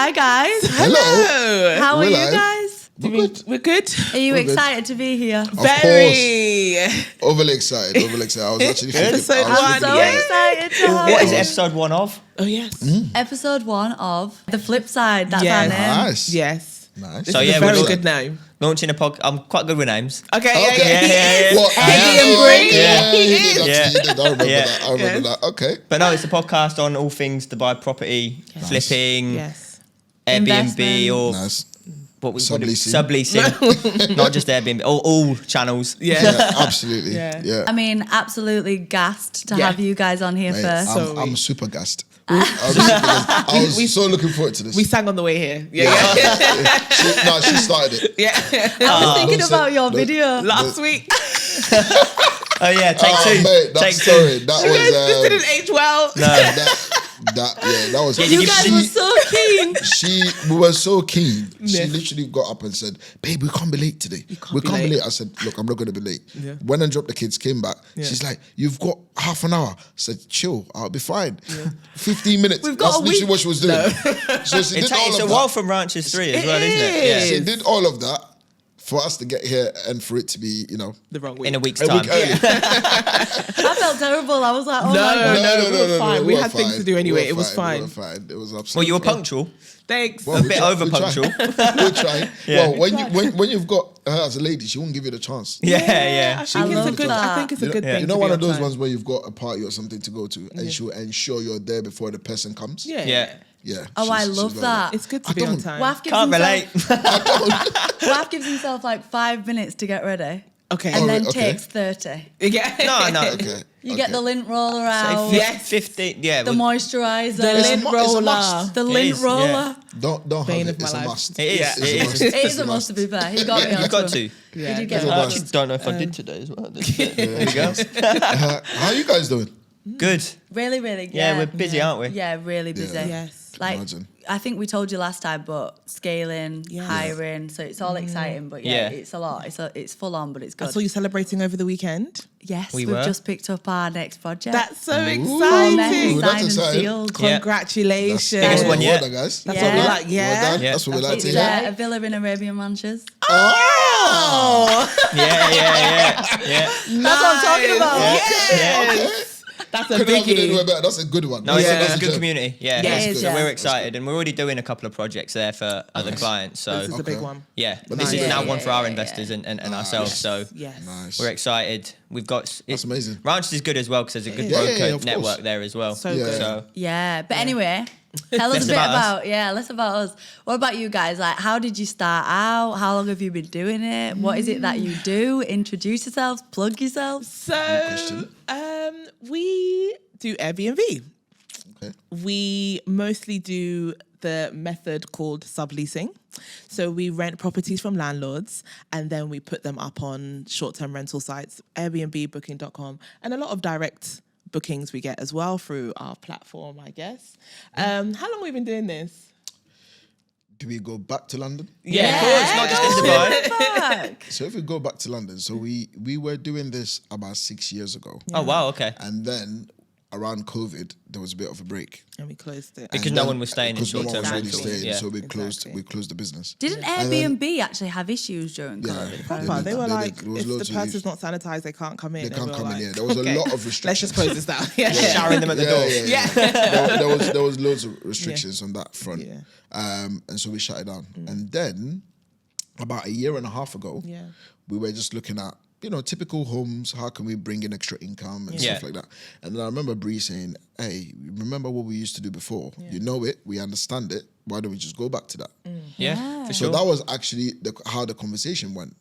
Hi guys. Hello. How are We're you live. guys? We're good. Are you We're good. excited to be here? Very. Overly excited. I was actually thinking. Episode I'm one, so yeah. excited to have What is you. episode 1 of? Oh yes. Episode 1 of The Flip Side. That's Yes. our name. Nice. Yes. Nice. This So, is yeah, a very we're good name. Launching a podcast. I'm quite good with names. Okay. Okay. Yeah. What? Eddie and Oh, Bri. Yeah, He he is. did. Yeah. Actually, he did. I remember Yeah. that. I remember that. Okay. But no, it's a podcast on all things Dubai property, flipping, Yes. Airbnb, Investment. or Nice. what we Subleasing. subleasing. Not just Airbnb, all channels. Yeah. Yeah, absolutely. Yeah. Yeah. I mean, absolutely gassed to Yeah. have you guys on here Mate, first. I'm super gassed. I was so looking forward to this. We sang on the way here. Yeah. She started it. Yeah. I was thinking don't about say- your don't- video. Last week. Oh yeah, take two. Mate, that Take story. two. That This was. didn't age well. No. That was. You guys were so keen. We were so keen. Yeah. She literally got up and said, "Babe, we can't be late today. We can't can't be be late." late." I said, "Look, I'm not going to be late." Yeah. Went and dropped the kids. Came back. Yeah. She's like, "You've got half an hour." I said, "Chill, I'll be fine." 15 minutes. We've got That's a literally week. what she was doing. So she It did all takes of a that. while from Ranches 3 as well, isn't it? is. She did all of that for us to get here and for it to be, The wrong week. In a week's a time. week early. I felt terrible. I was like, oh my God. No, we were fine. We were had things fine. to do anyway. We It were was We fine. were fine. It was absolutely Well, you were fine. punctual. Thanks. Well, A we bit try- over we try. punctual. We're trying. Yeah. Well, when you've got her as a lady, she won't give you the chance. Yeah, I yeah. think it's a love good. that. I think it's a good You thing. know to one be of on those time. ones where you've got a party or something to go to, and she'll ensure you're there before the person comes. Yeah. Yeah. Yeah. Oh, I she's love like that. It's good to I be on don't- time. Waf gives Can't himself, relate. Waf gives himself like 5 minutes to get ready. Okay. And then okay. takes 30. Yeah. No. Okay. You get the lint roller out. Say Yes. 50. Yeah. The moisturizer. The It's a lint mu- it's a roller. must. The It lint is, roller. yeah. Don't Bane hug of it. It's my a life. must. It is, It's it a is. must. It It's is a must to be fair. He got me You on got to. to. Yeah. Did you get It's a I that? must. actually don't know if I did today as well. There we go. How you guys doing? Good. Really, really. Yeah, we're busy, aren't we? Yeah, really busy. Yes. Like, Imagine. I think we told you last time, but scaling, Yes. hiring, so it's all exciting. But yeah, Yeah. it's a lot. It's full on, but it's I good. saw you celebrating over the weekend. Yes, We we've were. just picked up our next project. That's so All exciting. next, Ooh, that's signed and exciting. sealed. Yeah. Congratulations. Biggest one yet. Well done, guys. That's Yeah. what we like. Yeah. Well done. Yeah. That's what we like It's to hear. a villa in Arabian Ranches. Oh. Yeah. That's what I'm talking about. Yes. That's a Couldn't have been anywhere biggie. better. That's a good one. No, it's Yeah. a That's good gem. community. Yeah, Yeah, it is, so yeah. we're That's excited, and we're already doing a couple of projects there for other clients. So This is a big Okay. one. yeah, But this nice. is now Yeah, one for our yeah, investors and ourselves. So Yes. Nice. we're excited. We've got That's amazing. Ranches is good as well because there's a good Yeah, broker yeah, of course. network there as well. So Yeah. good. So Yeah, but anyway, tell us Less a bit about about less about us. What about you guys? Like, how did you start out? How long have you been doing it? What is it that you do? Introduce yourselves, plug yourselves. So, question. we do Airbnb. Okay. We mostly do the method called subleasing. So we rent properties from landlords and then we put them up on short-term rental sites, Airbnb, booking.com, and a lot of direct bookings we get as well through our platform, I guess. How long have we been doing this? Do we go back to London? yeah, of course, not just in Dubai. Fuck. So if we go back to London, so we were doing this about 6 years ago. Oh wow, okay. And then around COVID, there was a bit of a break. And we closed it. Because And no then- one was staying in because no one short-term was really rentals. staying, Yeah. so we Exactly. closed the business. Didn't And then- Airbnb actually have issues during Yeah. COVID? Proper. They were They like, did. There was if loads the of person's issues. not sanitized, they can't come in. They And can't we were come in, like, yeah. There was a lot of Let's restrictions. just close this down. Yeah. Showering them at the door. Yeah. There was loads of restrictions on that front. Yeah. And so we shut it down. And then about a year and a half ago, Yeah. we were just looking at, typical homes, how can we bring in extra income and Yeah. stuff like that. And then I remember Bri saying, hey, remember what we used to do before? You know it, we understand it. Why don't we just go back to that? Yeah, for So sure. that was actually how the conversation went.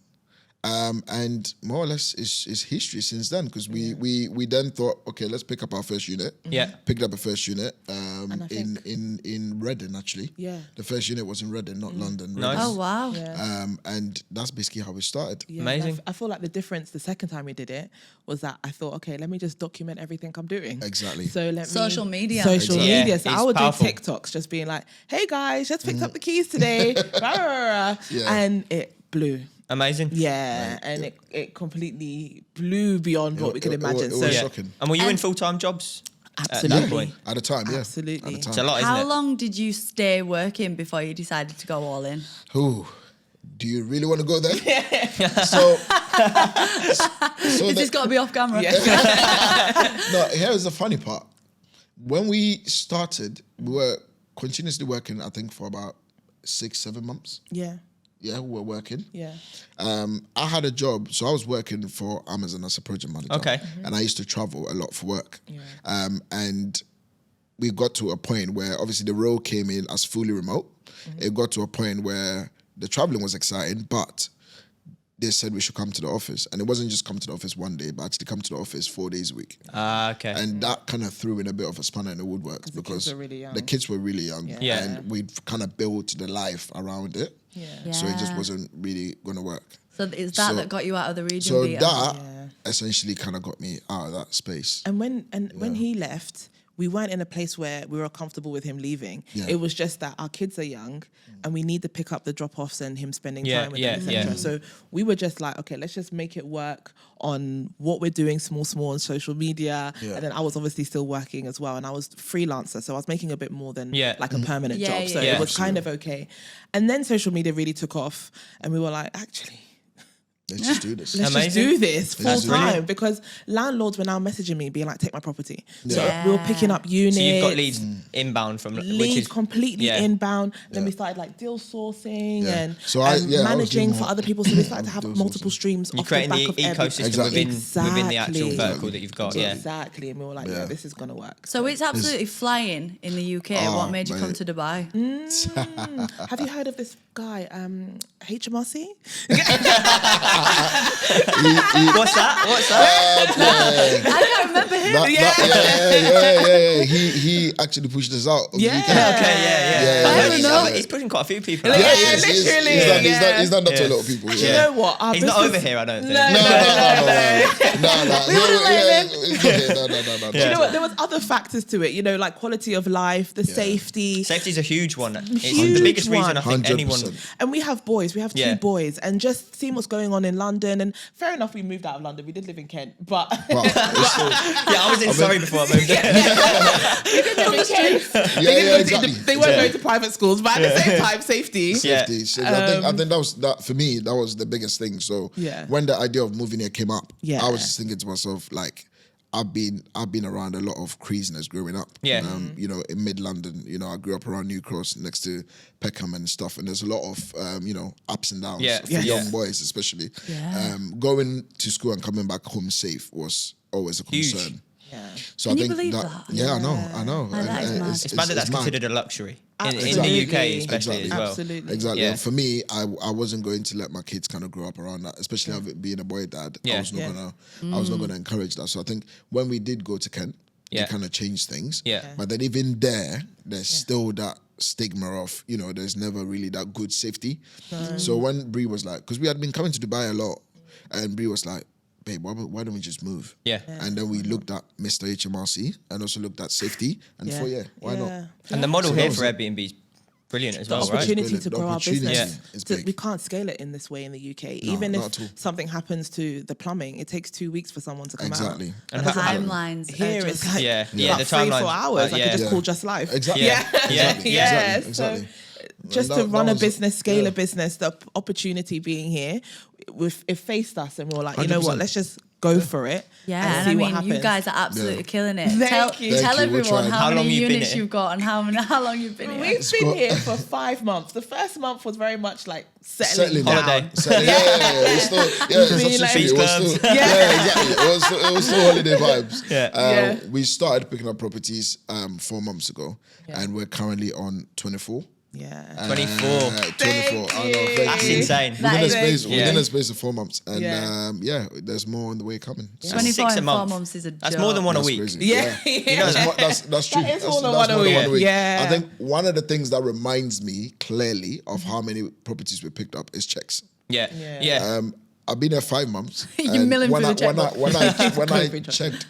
And more or less is history since then, because we then thought, okay, let's pick up our first unit. Yeah. Picked up a first unit I think- in Reading, actually. Yeah. The first unit was in Reading, not London. Nice. Reading. Oh wow. Yeah. And that's basically how we started. Yeah, Amazing. I feel like the difference the second time we did it was that I thought, okay, let me just document everything I'm doing. Exactly. So let Social me media. social Exactly. media. Yeah, So it's I would powerful. do TikToks, just being like, "Hey guys, just picked up the keys today," Rah, rah, rah. Yeah. and it blew. Amazing. Yeah, and it completely blew beyond what we could It imagine. was So shocking. And were you in And- full-time jobs? Absolutely. point. At the time, yeah. Absolutely. At the time. It's a lot, isn't How it? long did you stay working before you decided to go all in? Ooh, do you really want to go there? so Is this got to be off camera? no, here's the funny part. When we started, we were continuously working, I think, for about 6-7 months. Yeah. Yeah, we were working. Yeah. I had a job, so I was working for Amazon as a project manager. Okay. And I used to travel a lot for work. And we got to a point where obviously the role came in as fully remote. It got to a point where the traveling was exciting, but they said we should come to the office. And it wasn't just come to the office one day, but actually come to the office 4 days a week. Okay. And that kind of threw in a bit of a spanner in the woodwork because kids were really young. the kids were really young. Yeah. And we'd kind of built the life around it. Yeah. So it just Yeah. wasn't really going to work. So is that So- got you out of the region? So Peter? that essentially kind of got me out of that space. And when he left, we weren't in a place where we were comfortable with him leaving. Yeah. It was just that our kids are young and we need to pick up the drop-offs and him spending Yeah, time with yeah, them, etc. yeah. So we were just like, okay, let's just make it work on what we're doing small on social media. Yeah. And then I was obviously still working as well. And I was freelancer, so I was making a bit more than Yeah. like a permanent Yeah, job. So yeah, it was kind of okay. And then social media really took off and we were like, actually, Let's just do this. let's Amazing. just do this full That's time brilliant. because landlords were now messaging me being like, take my property. So Yeah. we were picking up units. So you've got leads inbound from which Leads is completely yeah. inbound. Then we started like deal sourcing Yeah. and, So I was managing doing for more other people. So we started to have deal multiple sourcing. streams You're off the creating back the of every- ecosystem Exactly. within the actual Exactly. vertical that you've got. Yeah. Exactly. And we were like, yeah, this is going to work. So it's absolutely flying in the UK. Oh, What made you come mate. to Dubai? Have you heard of this guy, HMRC? What's that? What's that? I can't remember him. Yeah. He actually pushed us out. Of Yeah. The UK. Okay, yeah. I heard yeah. he's pushing quite a few people. Yeah, out. He is, he is. literally, He's done that to a lot of people. Do you Yeah. know what? Our He's not business- over here, I don't think. No. No. Do you know what? There was other factors to it, you know, like quality of life, the safety. Safety's a huge one. It's Huge the biggest reason one. I think 100%. anyone. And we have boys. We have Yeah. two boys, and just seeing what's going on in London. And fair enough, we moved out of London. We did live in Kent, but But it's still, Yeah, I was in Surrey before I moved there. we did live in Kent. exactly. They weren't going to private schools, but at the same time, safety. Yeah. safety. So I think that was that for me. That was the biggest thing. So Yeah. when the idea of moving here came up, Yeah. I was just thinking to myself like, I've been around a lot of craziness growing up. Yeah. You know, in mid London, you know, I grew up around New Cross next to Peckham and stuff, and there's a lot of you know, ups and downs Yeah. for Yeah. young boys, especially. Yeah. Going to school and coming back home safe was always a Huge. concern. Yeah. So Can I you think believe that, that? yeah, I know. Oh, that is mad. It's mad that that's mad. considered a luxury in the Absolutely. UK, especially as well. Absolutely. Exactly. Yeah. And for me, I wasn't going to let my kids kind of grow up around that, especially being a boy dad. Yeah. I was not gonna encourage that. So I think when we did go to Kent, Yeah. it kind of changed things. Yeah. But then even there's still that stigma of, you know, there's never really that good safety. So when Bri was like, because we had been coming to Dubai a lot, and Bri was like, babe, why don't we just move? Yeah. And then we looked at Mr. HMRC and also looked at safety and thought, why not? And the model So here that was for it. Airbnb is brilliant as The well, right? opportunity to The grow our opportunity business. is So big. we can't scale it in this way in the UK. No, Even not if at all. something happens to the plumbing, it takes 2 weeks for someone to come Exactly. out. And The how- timelines. Here are it's just- like Yeah. about The 3-4 timelines. hours. I Yeah. could just Yeah. call Just Life. Exactly. Yeah. Exactly. Yeah. Exactly. So Exactly. just That- to that run a was- business, scale yeah. a business, the opportunity being here, it faced us, and we were like, you know 100%. what? Let's just go for it. Yeah, and and see I what mean, happens. you guys are absolutely killing it. Thank tell you. tell Thank you, we're everyone trying. how How long many you've been units here? you've got and how long you've been here. We've been here for 5 months. The first month was very much like settling Settling down. Holiday. Settling, yeah. It was still, it's Being like- absolutely, it was still, Beach yeah, exactly. It was still holiday vibes. Yeah. We started picking up properties 4 months ago, and we're currently on 24. Yeah. 24. 24. I know, thank That's you. insane. That Within a is space, Yeah. within a space of 4 months, and Yeah. there's more on the way coming. So 24 6 a in 4 month. months is a That's joke. more than one a that's week. crazy. Yeah. That's true. That is That's more than that's one a week. Yeah. I think one of the things that reminds me clearly of how many properties we picked up is checks. Yeah. Yeah. Yeah. I've been here 5 months. You're and milling when through I, the checkbook.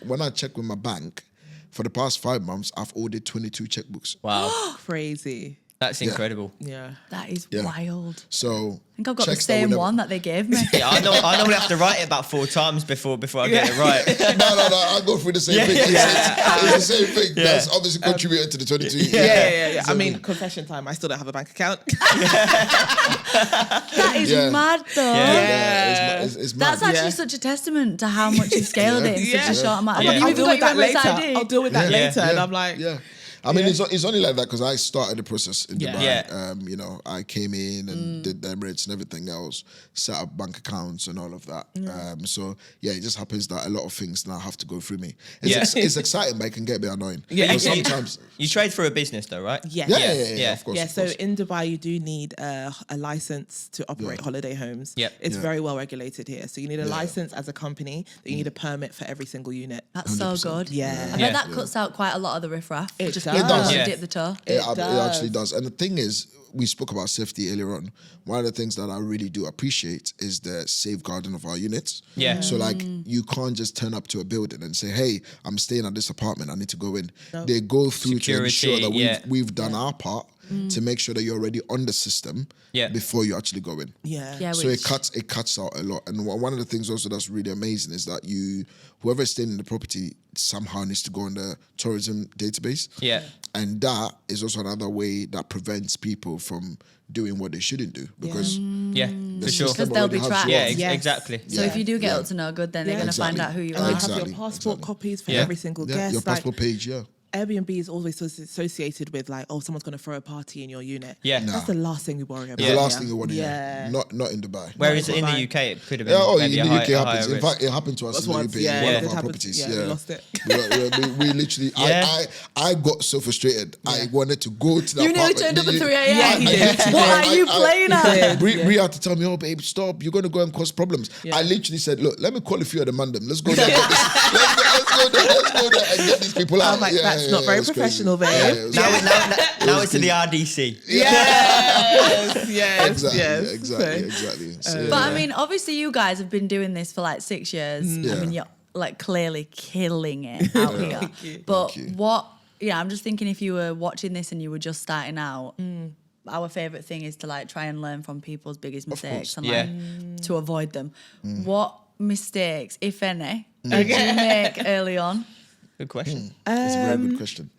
when I checked with my bank for the past 5 months, I've ordered 22 checkbooks. Wow. Crazy. That's incredible. Yeah. That is Yeah. wild. So I think I've got the checks that same we never- one that they gave me. Yeah, I normally have to write it about 4 times before I get it right. No, I go through the same thing. It's the same thing. Yeah. That's obviously contributed to the 22. Yeah. So I mean, confession time. I still don't have a bank account. That is Yeah. mad though. Yeah. it's mad. That's actually Yeah. such a testament to how much you scaled it in such a short amount of Yeah. time. I'll You've deal even with got that your Emirates later. ID. I'll deal with that Yeah. later. And I'm like, yeah. I mean, it's only like that because I started the process in Dubai. Yeah. You know, I came in and did the Emirates and everything else, set up bank accounts and all of that. So yeah, it just happens that a lot of things now have to go through me. It's exciting, but it can get a bit annoying. Yeah. Because sometimes. You trade for a business though, right? yes. Yeah, of course. Yeah, of so course. in Dubai, you do need a license to operate holiday homes. Yep. It's Yeah. very well regulated here. So you need a license as a company, that you need a permit for every single unit. That's so 100%. good. Yeah. I bet Yeah. that cuts out quite a lot of the riffraff. It Just does. people want to Yeah. dip the toe. It does. actually does. And the thing is, we spoke about safety earlier on. One of the things that I really do appreciate is the safeguarding of our units. Yeah. So like you can't just turn up to a building and say, hey, I'm staying at this apartment, I need to go in. They go through to ensure Security, that we've done our part to make sure that you're already on the system before you actually go in. Yeah. So it cuts out a lot. And one of the things also that's really amazing is that whoever is staying in the property somehow needs to go on the tourism database. Yeah. And that is also another way that prevents people from doing what they shouldn't do because Yeah, for the sure. system Because they'll be already has tracked. you. Yeah, Yes. exactly. So if you do get Yeah. up to no good, then they're Yeah. going to find out who you And are. you have Exactly, your passport exactly. copies for Yeah. every single guest. Your Like, passport page, Airbnb is always associated with like, oh, someone's going to throw a party in your unit. Yeah. That's the last thing we worry about. It's the last here. thing you want to hear. Yeah. Not in Dubai. Whereas in the Fine. UK, it could have been Yeah, maybe in a the high, UK a happens. higher In risk. fact, it happened to us That's in the once, UK. yeah, One yeah. of It our happened- properties. yeah, we lost it. We literally. Yeah. I got so frustrated. I wanted to go to the You nearly apartment. turned up at 3 a.m. Yeah, he did. What are you playing at? Bri had to tell me, oh, babe, stop. You're going to go and cause problems. Yeah. I literally said, look, let me call a few of the mandem. Let's go there. Let's go there and get these people out. I'm like, that's not very it was crazy. professional, babe. it was Now, crazy. now it's to the RDC. Yes, Exactly, yes. exactly. So, But I mean, obviously, you guys have been doing this for like 6 years. I Yeah. mean, you're like clearly killing it out here. But Thank you. what? Yeah, I'm just thinking if you were watching this and you were just starting out. Our favorite thing is to like try and learn from people's biggest mistakes and Yeah. like to avoid them. What mistakes, if any, did you make early on? Good question. That's a very good question.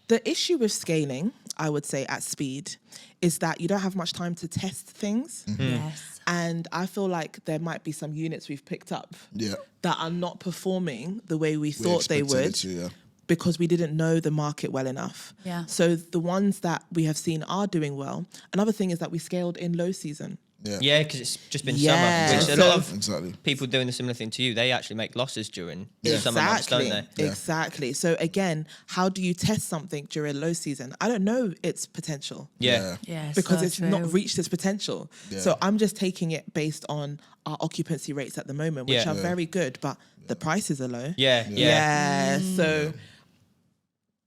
The issue with scaling, I would say, at speed, is that you don't have much time to test things. Yes. And I feel like there might be some units we've picked up Yeah. that are not performing the way we thought they expected it would. to, yeah. Because we didn't know the market well enough. Yeah. So the ones that we have seen are doing well. Another thing is that we scaled in low season. Yeah, because it's just been Yeah. summer. Which a So- lot of Exactly. people doing the similar thing to you, they actually make losses during the Yeah. summer months, don't they? Yeah. Exactly. So again, how do you test something during low season? I don't know its potential. Yeah. Yeah. Because so it's true. not reached its potential. Yeah. So I'm just taking it based on our occupancy rates at the moment, which Yeah. are Yeah. very good, but the prices are low. Yeah. So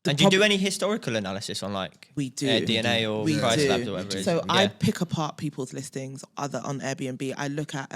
And do you do any historical analysis on like We do. DNA or we price do. labs or whatever it is? So I Yeah. pick apart people's listings other on Airbnb. I look at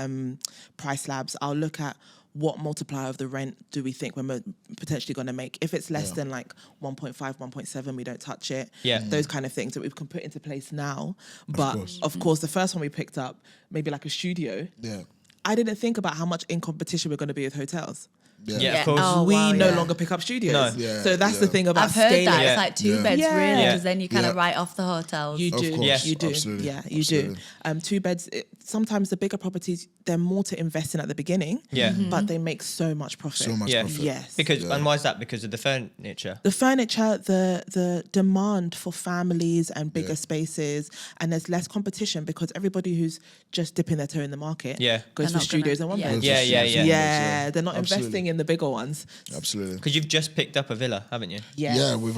price labs. I'll look at what multiplier of the rent do we think we're potentially going to make. If it's less than like 1.5, 1.7, we don't touch it. Yeah. Those kind of things that we can put into place now. But course. of course, the first one we picked up, maybe like a studio, Yeah. I didn't think about how much in competition we're going to be with hotels. Yeah. Yeah, Yeah. of course. Oh, we wow, no yeah. longer pick up studios. No. Yeah, So that's the yeah. thing about I've heard scaling. that. Yeah. It's like 2 Yeah. beds, Yeah. really, Yeah. because then you kind of Yeah. write off the hotels. You Of do, course, you do, absolutely, yeah, you absolutely. do. 2 beds. Sometimes the bigger properties, they're more to invest in at the beginning. Yeah. but they make so much profit. So much Yeah. profit. Yes, Because Yeah. and why is that? Because of the furniture. the furniture, the demand for families and bigger Yeah. spaces, and there's less competition because everybody who's just dipping their toe in the market Yeah. goes They're for not studios gonna- and one yeah. beds. Yeah, yeah, yeah. Yeah, they're not Absolutely. investing in the bigger ones. Absolutely. Because you've just picked up a villa, haven't you? Yes. Yeah, we've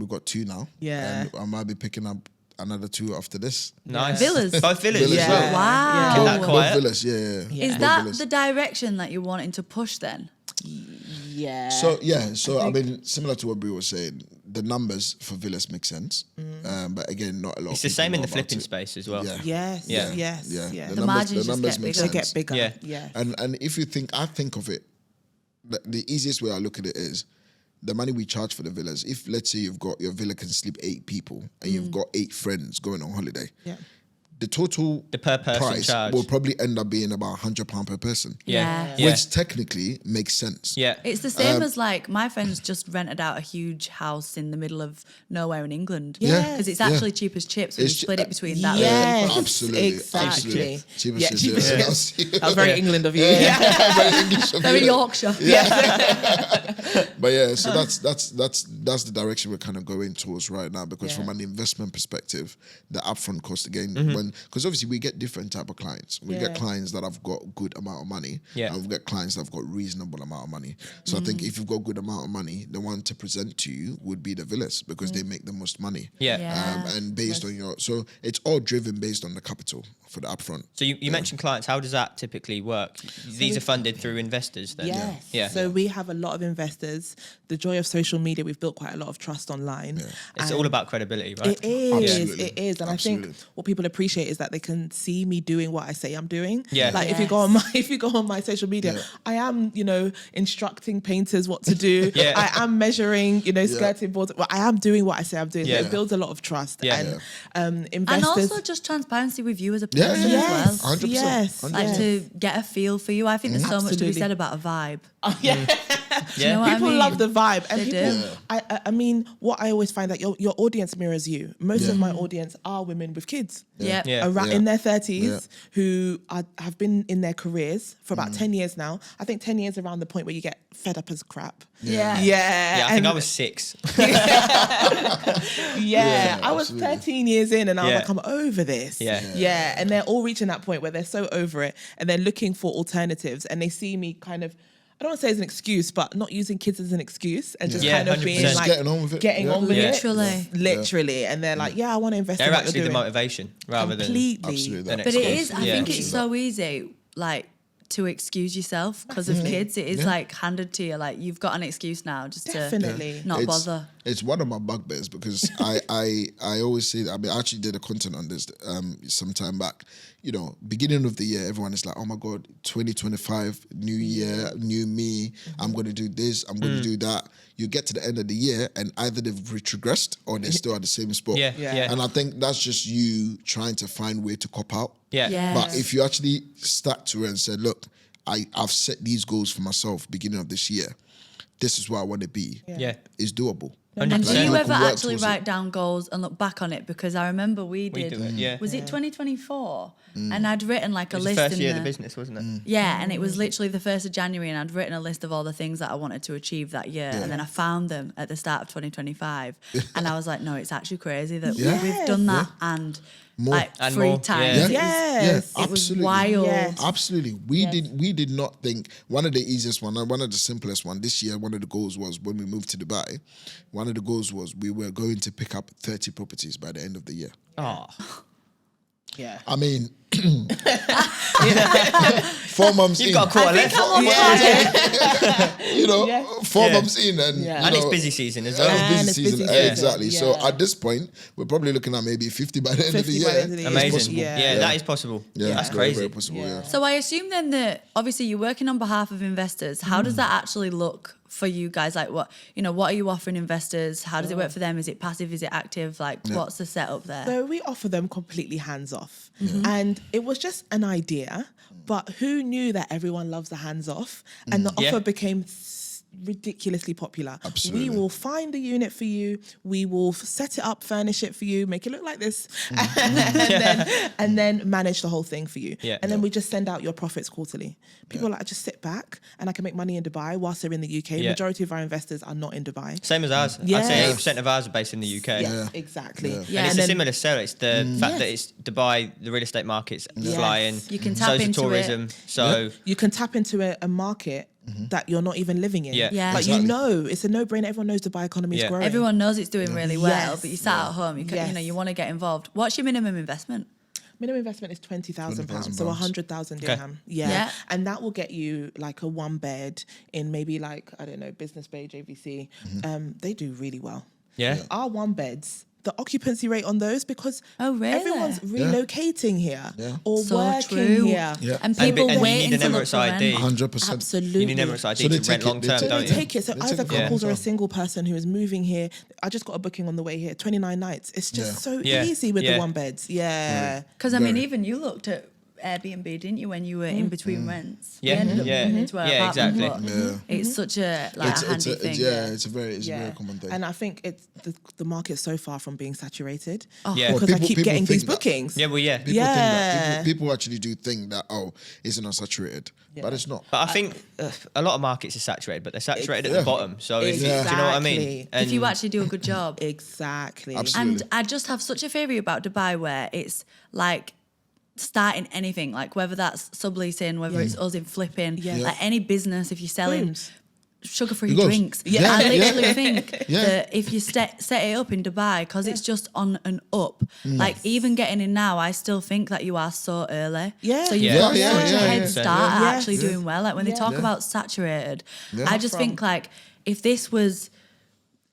got 2 now. Yeah. And I might be picking up another 2 after this. Nice. Villas? Both villas Villas, as well. yeah. Wow. Keep that Both quiet. villas, yeah. Yeah. Is Both that villas. the direction that you're wanting to push then? Yeah. So I mean, similar to what Bri was saying, the numbers for villas make sense, but again, not a lot. It's of the same people in know the about flipping it. space as well. Yeah. Yes. Yeah. Yes. Yeah, Yeah. The margins just get make bigger. They get bigger. Yeah. Yeah. And if you think, I think of it, the easiest way I look at it is the money we charge for the villas, if let's say your villa can sleep 8 people and you've got 8 friends going on holiday, the total per person price charge will probably end up being about £100 per person. Yeah. Which technically makes sense. Yeah. It's the same as like my friends just rented out a huge house in the middle of nowhere in England. Yeah. Because it's actually cheap as chips when you It's split it between that. Yes, people. Absolutely. exactly. Absolutely. Cheap as Yeah, chips, cheap as yeah. chips. That was very England of you. Very English of They're in you. Yorkshire. But yeah, so that's the direction we're kind of going towards right now, because from an investment perspective, the upfront cost again, because obviously we get different type of clients. We get clients that have got good amount of money, and we get clients that have got reasonable amount of money. So I think if you've got good amount of money, the one to present to you would be the villas, because they make the most money. And based on so it's all driven based on the capital for the upfront. So you mentioned clients. How does that typically work? These are funded through investors then? Yes. Yeah. So we have a lot of investors. The joy of social media, we've built quite a lot of trust online. It's all about credibility, right? It is. Absolutely. It is. And Absolutely. I think what people appreciate is that they can see me doing what I say I'm doing. Yeah. Like if you go on my social media, I am, instructing painters what to do. I am measuring, skirting boards. Well, I am doing what I say I'm doing. So it builds a lot of trust. And investors. And also just transparency with you as a person Yes. as well. 100%. Yes. Like to get a feel for you. I think there's so much to be Absolutely. said about a vibe. Oh, yeah. Do you know what People I mean? love the vibe, and They people. do. I mean, what I always find that your audience mirrors you. Most of my audience are women with kids. Yeah. Around in their 30s who have been in their careers for about 10 years now. I think 10 years around the point where you get fed up as crap. Yeah. Yeah, I think I was 6. I was 13 years in and I was like, I'm over this. Yeah. And they're all reaching that point where they're so over it and they're looking for alternatives and they see me kind of, I don't want to say as an excuse, but not using kids as an excuse and just kind of 100%. being Just like getting on with it. Getting on with Literally. it. Literally. And they're like, I want to invest They're in what actually you're the doing. motivation rather Completely. Absolutely. than But it excuse. is, I think it's so easy, like, to excuse yourself because of kids. It is like handed to you, like, you've got an excuse now just Definitely. to not bother. It's one of my bugbears because I always say that. I mean, I actually did a content on this some time back. Beginning of the year, everyone is like, oh my God, 2025, new year, new me. I'm going to do this, I'm going to do that. You get to the end of the year and either they've retrogressed or they're still at the same spot. Yeah. And I think that's just you trying to find way to cop out. Yeah. But if you actually stuck to it and said, look, I've set these goals for myself beginning of this year. This is where I want to be. Yeah. It's doable. 100%. And do you I ever can work actually towards write down goals and look back on it? Because I remember we We did. do it, yeah. Was it 2024? And I'd written like It a was list the first in year the of the business, wasn't it? Yeah, and it was literally the 1st of January and I'd written a list of all the things that I wanted to achieve that year. And then I found them at the start of 2025. And I was like, no, it's actually crazy that we've done that and More. like And 3 more, times. yeah. It was- Yes. It was absolutely. wild. Yes. Absolutely. We did not think one of the easiest one of the simplest one this year, one of the goals was when we moved to Dubai, one of the goals was we were going to pick up 30 properties by the end of the year. Oh. Yeah. I mean 4 months You've in. got a quarter left. Yeah. 4 months in and And it's busy season as well. And Busy it's season. busy season. Exactly. So Yeah. at this point, we're probably looking at maybe 50 by the end of the 50 year. by the end of the year. Amazing. possible. Yeah, that is possible. Yeah, That's very, crazy. very possible, yeah. So I assume then that obviously you're working on behalf of investors. How does that actually look for you guys? Like what are you offering investors? How does it work for them? Is it passive? Is it active? Like what's the setup there? So we offer them completely hands off. And it was just an idea, but who knew that everyone loves the hands off? And the offer became ridiculously popular. Absolutely. We will find the unit for you. We will set it up, furnish it for you, make it look like this, and then manage the whole thing for you. Yeah. And then we just send out your profits quarterly. People are like, I just sit back and I can make money in Dubai whilst they're in the UK. Yeah. Majority of our investors are not in Dubai. Same as ours. I'd Yes. say 80% of ours are based in the UK. Yes, exactly. Yeah. And it's And a then- similar sell. It's the fact that Yes. it's Dubai, the real estate market's flying. You can tap so's the into tourism. it. So You can tap into a market that you're not even living in. Yeah. Yeah. Like Exactly. it's a no-brainer. Everyone knows Dubai economy is Yeah. growing. Everyone knows it's doing really well, Yes. but you sat at home, you Yes. want to get involved. What's your minimum investment? Minimum investment is £20,000, so 100,000 Okay. dirham. Yeah. Yeah. And that will get you like a 1 bed in maybe like, I don't know, Business Bay, JVC. They do really well. yeah. Our 1 beds the occupancy rate on those because Oh, really? everyone's relocating here or So working true. here. Yeah. And people and you waiting need to an look Emirates for rent. ID. 100%. Absolutely. You need an Emirates ID So they to take rent it- long they term, take So don't they you? take it. So They either take it long couples or a term. single person who is moving here. I just got a booking on the way here, 29 nights. It's just so Yeah. easy with Yeah. the one beds. Yeah. Because I mean, Very. even you looked at Airbnb, didn't you, when you were in between rents? Yeah. We ended up Yeah. moving into our Yeah, apartment, exactly. but it's such a like a handy thing. It's a very common thing. And I think it's the market's so far from being saturated. Yeah. Because Well, I keep people getting think these that. bookings. Yeah, well, yeah. People think that Yeah. people actually do think that it's not saturated, but it's not. But I think a lot of markets are saturated, but they're saturated at the bottom. So if, do you Exactly. know what I mean? If you actually do a good job. Exactly. Absolutely. And I just have such a theory about Dubai where it's like starting anything, like whether that's subleasing, whether it's us in flipping, like any business, if you're selling Booms. sugar-free It goes. drinks. Yeah. I Yeah. literally think Yeah. that if you set it up in Dubai, because it's just on and up, like even getting in now, I still think that you are so early. Yeah. So you've Yeah. got Yeah, such yeah, a head yeah. start at Yes. actually doing well. Like when they talk Yeah. about saturated, Yeah. I just think like if this was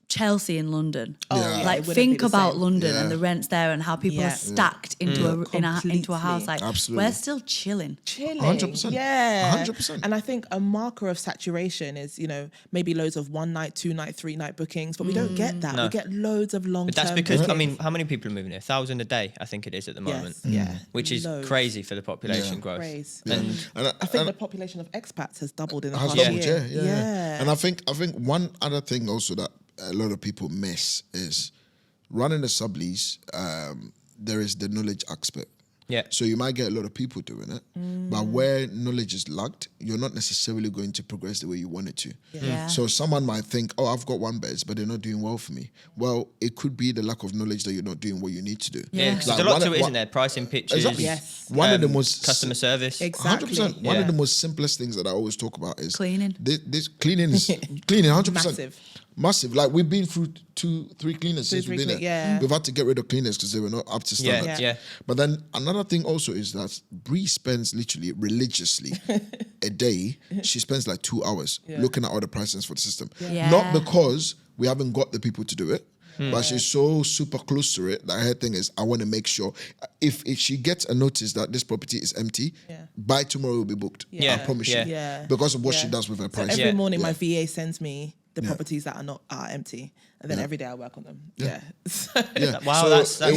Chelsea in London. Yeah. yeah, Like it wouldn't think be the about same. London Yeah. and the rents there and how people Yeah. are stacked into into a house. Like Absolutely. we're still chilling. Chilling. 100%. Yeah. 100%. And I think a marker of saturation is, maybe loads of 1 night, 2 night, 3 night bookings, but we don't get that. No. We get loads of long term. But that's because, I mean, how many people are moving here? 1,000 a day, I think it is at the moment. yeah. Which is Loads. crazy for the population Yeah. growth. Craze. And I think the population of expats has doubled in the has past doubled, year. yeah. And I think one other thing also that a lot of people miss is running a sublease. There is the knowledge aspect. Yeah. So you might get a lot of people doing it, but where knowledge is lacked, you're not necessarily going to progress the way you want it to. Yeah. So someone might think, I've got one beds, but they're not doing well for me. Well, it could be the lack of knowledge that you're not doing what you need to do. Yeah, because Like there's a lot one- to it, one- isn't there? Pricing pictures, Exactly. Yes. One of the most customer service. Exactly. 100%. One Yeah. of the most simplest things that I always talk about is Cleaning. This cleaning is cleaning 100%. Massive. Like we've been through 2-3 cleaners since 2-3 we've been there. yeah. We've had to get rid of cleaners because they were not up to Yeah, standard. yeah. But then another thing also is that Bri spends literally religiously a day. She spends like 2 hours looking at all the prices for the system. Yeah. Not because we haven't got the people to do it. But she's so super close to it that her thing is, I want to make sure if she gets a notice that this property is empty, by tomorrow it will be booked. Yeah. I promise Yeah. you. Yeah. Because of what she Yeah. does with her So price. every morning my VA sends me the Yeah. properties that are empty. And then every day I work on them. Yeah. Yeah. Wow, So that's- yeah,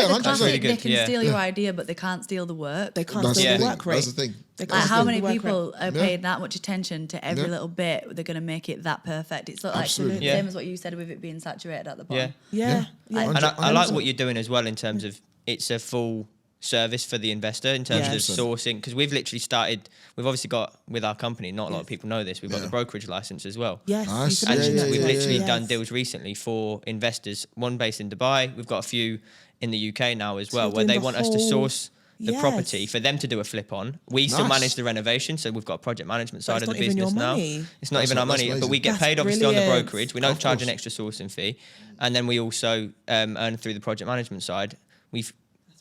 100%. Classic, really good, they can yeah. steal your idea, but they can't steal the work. They can't That's steal the the thing. work rate. That's the thing. They can't Like how steal many the work people rate. are paid that much attention to every Yeah. little bit? They're going to make it that perfect. It's like Absolutely. Yeah. same as what you said with it being saturated at the bottom. Yeah. Yeah. And I like 100%. what you're doing as well in terms of it's a full service for the investor in terms Yes. of sourcing, because we've literally started, we've obviously got with our company, not a lot of people know this, we've got Yeah. the brokerage license as well. Yes. Nice. you And can Yeah, mention yeah, we've that. yeah, literally yeah. done Yes. deals recently for investors, one based in Dubai. We've got a few in the UK now as well, you're where doing they the want us to whole- source the Yes. property for them to do a flip on. We still Nice. manage the renovation, so we've got a project management side it's of the not even your business now. money. It's not That's even our that's money, but amazing. we get That's paid obviously on the brilliant. brokerage. We don't Of charge course. an extra sourcing fee, and then we also earn through the project management side.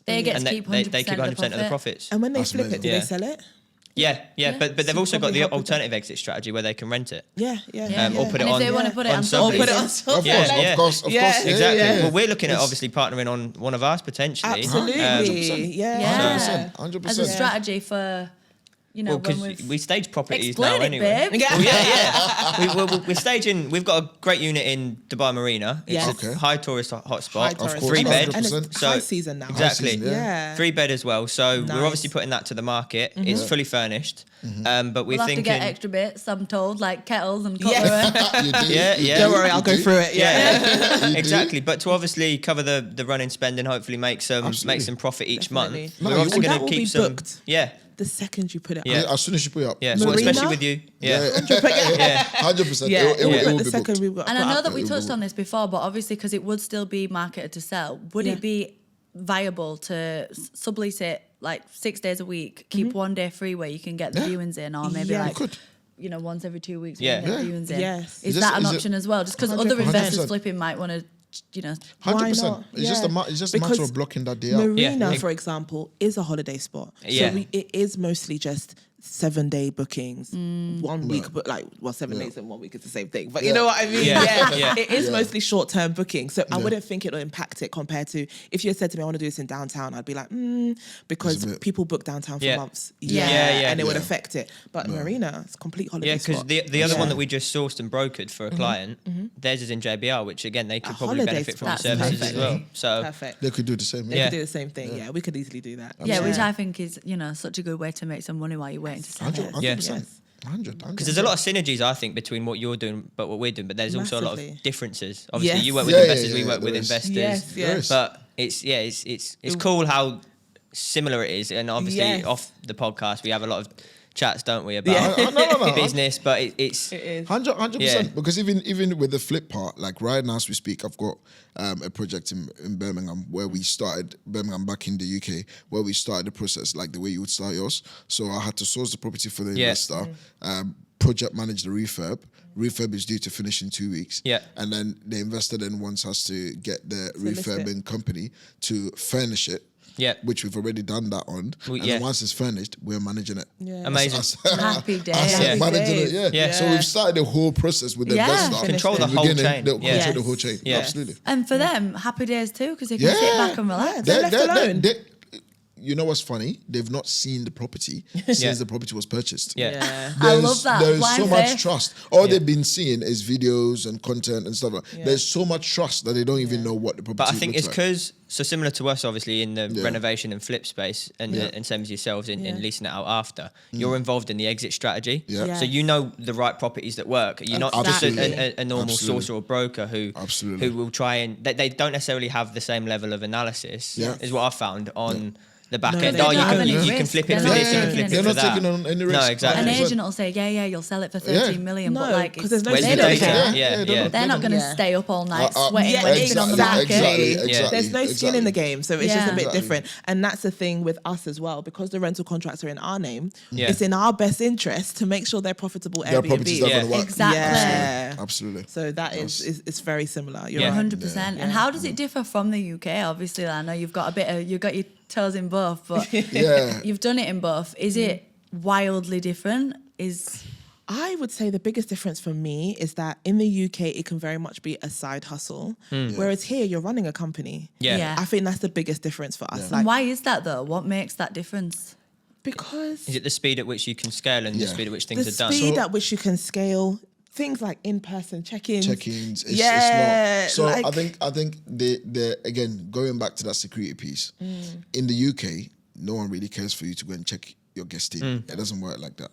They get and to keep 100% they keep 100% of the profits. And when they That's flip amazing. it, do Yeah. they sell it? Yeah, but they've So also got probably the help with that. alternative exit strategy where they can rent it. Yeah. Or put it And on. if they want to put it on Subleasing. Or put it on Subleasing, Of Yeah. course, Yeah. of course, of Yeah. course. Exactly. Yeah. Well, we're looking at It's- obviously partnering on one of ours potentially. Absolutely. 100%. Yeah. Yeah. 100%. 100%. as a strategy for, you know, Well, when because we've we stage properties explain now it, anyway. babe. Well, yeah. We're staging. We've got a great unit in Dubai Marina. It's Yes. a Okay. high tourist hotspot. High tourist. course, 3 And bed. it's- And 100%. it's So- high season now. Exactly. season, Yeah. 3 bed as well. So Nice. we're obviously putting that to the market. It's fully furnished. But we're we'll have to thinking. get extra bits, I'm told, like kettles and Yeah. cutlery. You do, Yeah, you yeah. do, Don't worry, you I'll go do. through it. Yeah. You do. Exactly, but to obviously cover the running spend and hopefully make Absolutely. some profit each Definitely. month. No, We're you obviously will. going That to will keep be some. booked. Yeah, The second you put it Yeah. up. As soon as you put it up. yeah. So Marina? especially with you. Yeah. 100%. Yeah. It will But be the booked. second we've got And put I know up- that we It will touched be- on this before, but obviously because it would still be marketed to sell, would Yeah. it be viable to sublease it like 6 days a week, keep 1 day free where you can get the Yeah. viewings in, or maybe Yeah. like, You could. you know, once every 2 weeks Yeah. you can get Yeah. the viewings in. Yes. Is Is that an this- is option as well? Just because 100%. other investors 100%. flipping might want to, you know, 100%. Why not? It's just Yeah. it's just a matter Because of blocking that day out. Marina, Yeah. for example, is a holiday spot. Yeah. So it is mostly just 7-day bookings, 1 week, but 7 days and 1 week is the same thing. But you Yeah. know what I mean? Yeah. It is Yeah. mostly short-term bookings. So I wouldn't think it will impact it compared to if you had said to me, I want to do this in downtown, I'd be like, because people book downtown for Yeah. months. Yeah. And it would affect it. But Marina, it's complete holiday Yeah, because spot. the other one that we just sourced and brokered for a client, theirs is in JBR, which again they could probably holiday benefit from the spot. services That's as well. So Perfect. They could do the same. They Yeah. could do the same thing. Yeah, we could easily do that. Yeah, which I think is, such a good way to make some money while you're waiting to sell it. 100%. 100. because there's a lot of synergies, I think, between what you're doing but what we're doing, but there's also a lot Massively. of differences. Obviously, Yes. you work with Yeah, investors, yeah, we yeah, work with there is. investors. Yes, There is. But it's cool how similar it is, and obviously Yes. off the podcast we have a lot of chats, don't we, about No. business, but it's It is. 100%. Yeah. Because even with the flip part, like right now as we speak, I've got a project in Birmingham where we started, Birmingham back in the UK, where we started the process like the way you would start yours. So I had to source the property for the investor, project manage the refurb. Refurb is due to finish in 2 weeks. Yeah. And then the investor then wants us to get the list it. refurbing company to furnish it. Yeah. Which we've already done that on. And yeah. then once it's furnished, we're managing it. Yeah. amazing. Happy Us days. Yeah. managing it, days. yeah. Yeah. So we've started the whole process with the Yeah. investor. Control the From whole beginning, chain. they'll Yeah. control the whole chain. Yeah. Absolutely. And for them, happy days too, because they can sit Yeah. back and relax. They're left alone. You know what's funny? They've not seen the property since Yeah. the property was purchased. Yeah. I love that. There's Blind so much faith. trust. All they've been seeing is videos and content and stuff. There's so much trust that they don't even know what the property But I think looks it's like. because, so similar to us, obviously, in the Yeah. renovation and flip space, and and same as yourselves in leasing it out after, you're involved in the exit strategy. Yeah. Yeah. So you know the right properties that work. You're not Absolutely. just a normal Absolutely. sourcer or broker who will try and, they don't necessarily have the same level of analysis, Yeah. is what I found on the back No, end. they Oh, don't you have can any you can risk. flip it They're for not this, you can taking flip any- it They're for not that. taking on any risk. No, exactly. An 100%. agent will say, yeah, you'll sell it for 13 million, but No, like, 'cause there's no Where's they the don't data? care. Yeah. They're not going to Yeah. stay up all night Uh, sweating, yeah, waiting on the market. Exactly. There's no skin in the game, so it's just a bit Exactly. different. And that's the thing with us as well, because the rental contracts are in our name. Yeah. It's in our best interest to make sure they're profitable Their Airbnb. properties are going to work. Exactly. Yeah. Absolutely. So that is it's very similar. You're Yeah. right. 100%. And how does it differ from the UK? Obviously, I know you've got you've got your toes in both, but Yeah. you've done it in both. Is it wildly different? I would say the biggest difference for me is that in the UK, it can very much be a side hustle, whereas here you're running a company. Yeah. I think that's the biggest difference for us. And Like, why is that though? What makes that difference? because Is it the speed at which you can scale and the Yeah. speed at which things the are done? speed at which you can scale things like in-person check-ins. Check-ins. It's Yeah, not. So like- I think the again going back to that security piece in the UK, no one really cares for you to go and check your guest in. It doesn't work like that.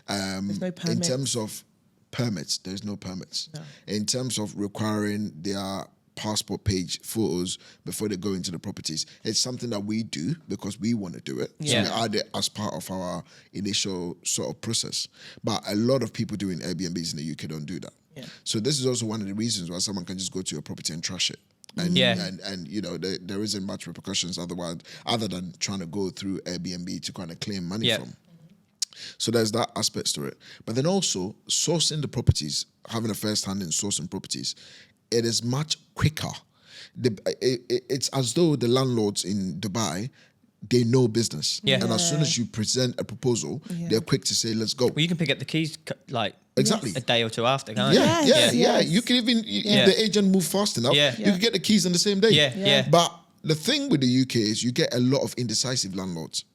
There's no In permits. terms of permits, there's no permits. In terms of requiring their passport page photos before they go into the properties, it's something that we do because we want to do it. Yeah. So we add it as part of our initial sort of process. But a lot of people doing Airbnbs in the UK don't do that. Yeah. So this is also one of the reasons why someone can just go to your property and trash it. And, Yeah. and you know, there isn't much repercussions otherwise, other than trying to go through Airbnb to kind of claim money Yeah. from. So there's that aspect to it. But then also sourcing the properties, having a first hand in sourcing properties, it is much quicker. It's as though the landlords in Dubai, they know business. Yeah. And as soon as you present a proposal, they're quick to say, let's go. Well, you can pick up the keys like Exactly. a day or two after, can't Yeah, you? yeah. You can even, if the agent move fast enough, Yeah. you can get the keys on the same day. Yeah. But the thing with the UK is you get a lot of indecisive landlords.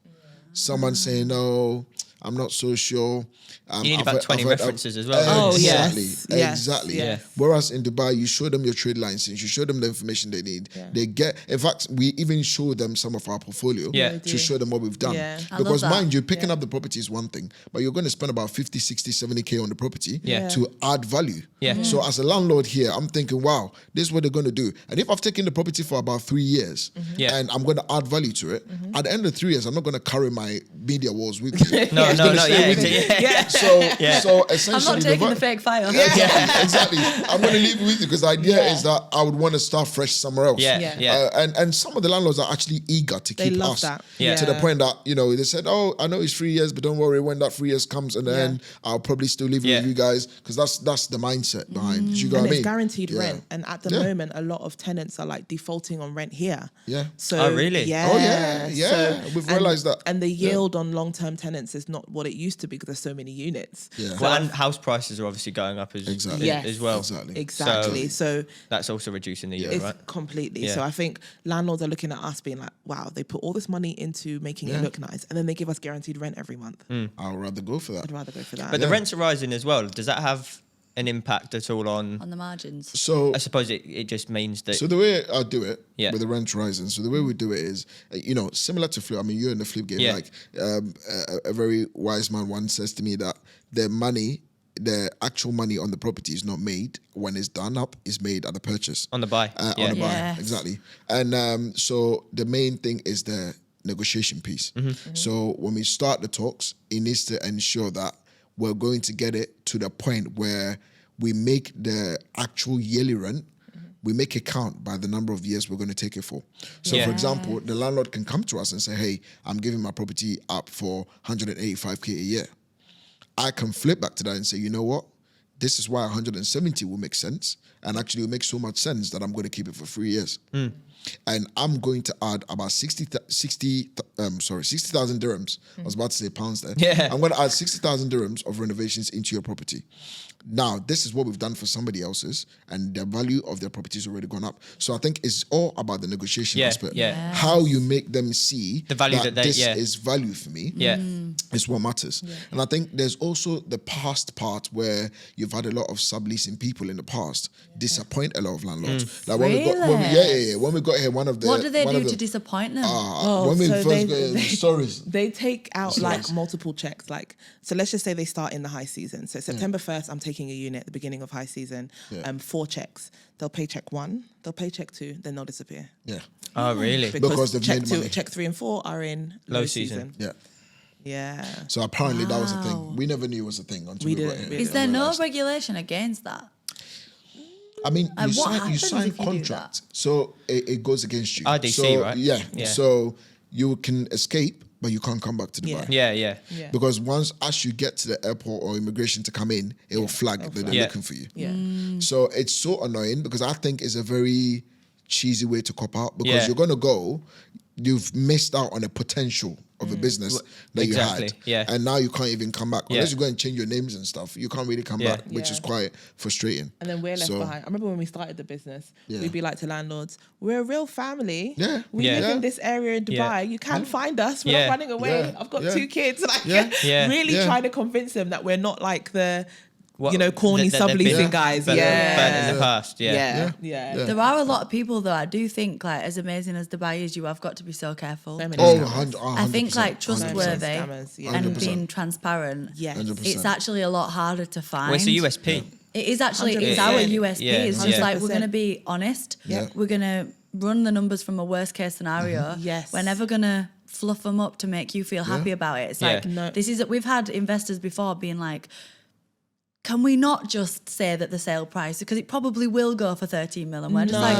Someone saying, no, I'm not so sure. You need about 20 references as well. Oh, Exactly, yes, yes, exactly. yes. Whereas in Dubai, you show them your trade license, you show them the information they need. They get, in fact, we even show them some of our portfolio Yeah. They to do. show them what we've done. Yeah. I love Because that. mind you, picking up the property is one thing, but you're going to spend about 50, 60, 70K on the property Yeah. to add value. Yeah. So as a landlord here, I'm thinking, wow, this is what they're going to do. And if I've taken the property for about 3 years Yeah. and I'm going to add value to it, at the end of 3 years, I'm not going to carry my media walls with me. No, It's no, gonna no, stay with me. yeah. So I'm essentially, not taking the fake file. Exactly. I'm going to leave it with you because the idea is that I would want to start fresh somewhere else. Yeah. And some of the landlords are actually eager to They keep love us that. Yeah. to the point that, you know, they said, oh, I know it's 3 years, but don't worry, when that 3 years comes and then I'll probably still leave it Yeah. with you guys because that's the mindset behind it. You know And what I it's mean? guaranteed Yeah. rent. And at the Yeah. moment, a lot of tenants are like defaulting on rent here. Yeah. So Oh, really? Yeah. Oh, yeah. Yeah. We've realised that. And the yield on long-term tenants is not what it used to be because there's so many units. Yeah. Well, and house prices are obviously going up as well. Exactly. So that's also reducing the yield, it's right? completely. Yeah. So I think landlords are looking at us being like, wow, they put all this money into making it look nice, and then they give us guaranteed rent every month. I'd rather go for that. I'd rather go for that. But the rents are rising as well. Does that have an impact at all on the margins? So I suppose it just means that. So the way I do it Yeah. with the rent rising, so the way we do it is, similar to flip. I mean, you're in the flip game. Yeah. Like a very wise man once says to me that the actual money on the property is not made when it's done up, it's made at the purchase. On the buy. On the buy, Yes. exactly. And so the main thing is the negotiation piece. So when we start the talks, it needs to ensure that we're going to get it to the point where we make the actual yearly rent, we make it count by the number of years we're going to take it for. So, for example, the landlord can come to us and say, hey, I'm giving my property up for 185K a year. I can flip back to that and say, you know what? This is why 170 will make sense. And actually, it will make so much sense that I'm going to keep it for 3 years. And I'm going to add about 60,000 dirhams. I was about to say pounds there. Yeah. I'm going to add 60,000 dirhams of renovations into your property. Now, this is what we've done for somebody else's, and the value of their property has already gone up. So I think it's all about the negotiation aspect. Yeah. How you make them see The value that this is value for me. Is what matters. And I think there's also the past part where you've had a lot of subleasing people in the past disappoint a lot of landlords. Like when we got here, one of the What do they do to disappoint them? when we so first they- got here, the stories. They take out like Stories. multiple checks. Like, so let's just say they start in the high season. So September 1st, I'm taking a unit at the beginning of high season. 4 checks. They'll pay check 1, they'll pay check 2, then they'll disappear. Yeah. Oh, really? Because they've check made 2, money. check 3 and 4 are in Low low season. season. Yeah. Yeah. So apparently that was a thing. We never knew it was a thing until We we got didn't. here. Is there and no realised. regulation against that? I mean, And you what sign happens if you do contract, so it goes against you. RDC, so, right? Yeah. Yeah. So you can escape, but you can't come back to Dubai. Yeah. Yeah. Because as you get to the airport or immigration to come in, it will flag that they're Yeah. looking for you. Yeah. So it's so annoying because I think it's a very cheesy way to cop out because Yeah. you're going to go, you've missed out on a potential of a business that Exactly, you had. yeah. And now you can't even come back. Yeah. Unless you go and change your names and stuff, you can't really come Yeah. back, which Yeah. is quite frustrating. And then we're left So- behind. I remember when we started the business, Yeah. we'd be like to landlords, we're a real family. Yeah. We Yeah. live Yeah. in this area in Dubai. Yeah. You can find us. We're Yeah. not running away. Yeah. I've got Yeah. 2 kids. Like, Yeah. Yeah. really Yeah. trying to convince them that we're not like the, What- corny that they've subleasing been guys. burnt in the past. Yeah. There are a lot of people though. I do think like as amazing as Dubai is, you have got to be so careful. So many Oh, scammers. 100%. I think like 100%. trustworthy Scammers, yeah. and 100%. being transparent. Yes. 100%. It's actually a lot harder to find. Well, it's a USP. It is actually, it's 100%. our USP. Yeah, It's just yeah. like, we're 100%. going to be honest. Yeah. We're going to run the numbers from a worst case scenario. Yes. We're never going to fluff them up to make you feel happy about it. It's Yeah. like, No. we've had investors before being like, can we not just say that the sale price, because it probably will go for 13 mil, and we're just like,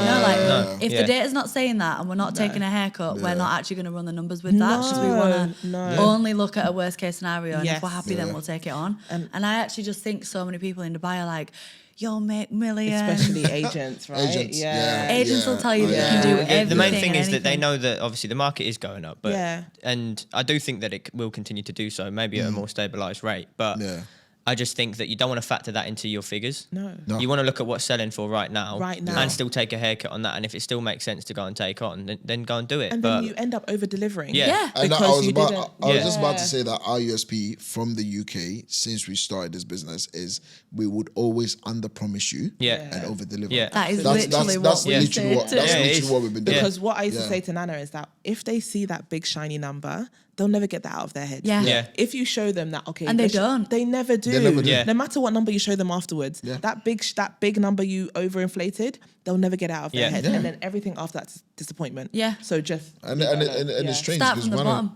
if Yeah. the data's not saying that and we're not taking a haircut, we're not actually going to run the numbers with that, because we want to only look at a worst case scenario, and if Yes. we're happy then we'll take it on. And I actually just think so many people in Dubai are like, you'll make millions. Especially agents, right? Agents, yeah. Agents will tell you Oh, that yeah. you can do The everything. The main thing and is that they anything. know that obviously the market is going up, but Yeah. and I do think that it will continue to do so, maybe at a more stabilised rate. But Yeah. I just think that you don't want to factor that into your figures. No. You want to look at what's selling for right now, Right now. and still take a haircut on that. And if it still makes sense to go and take on, then go and do it. And but then you end up over delivering. Yeah. Yeah. And Because I was you about, didn't- I was just about to Yeah. say that our USP from the UK since we started this business is we would always under promise you Yeah. and over deliver. Yeah. That is That's literally that's what we literally say what too. that's Yeah, it literally is. what we've been doing. Because what I used to Yeah. say to Nana is that if they see that big shiny number, they'll never get that out of their head. Yeah. Yeah. If you show them that, okay, And they don't. They never do. They never do. Yeah. No matter what number you show them afterwards, Yeah. that big number you overinflated, they'll never get out of their Yeah. head. Yeah. And then everything after that's disappointment. Yeah. So just And leave and, that and, alone. and Yeah. it's strange Start because from the bottom.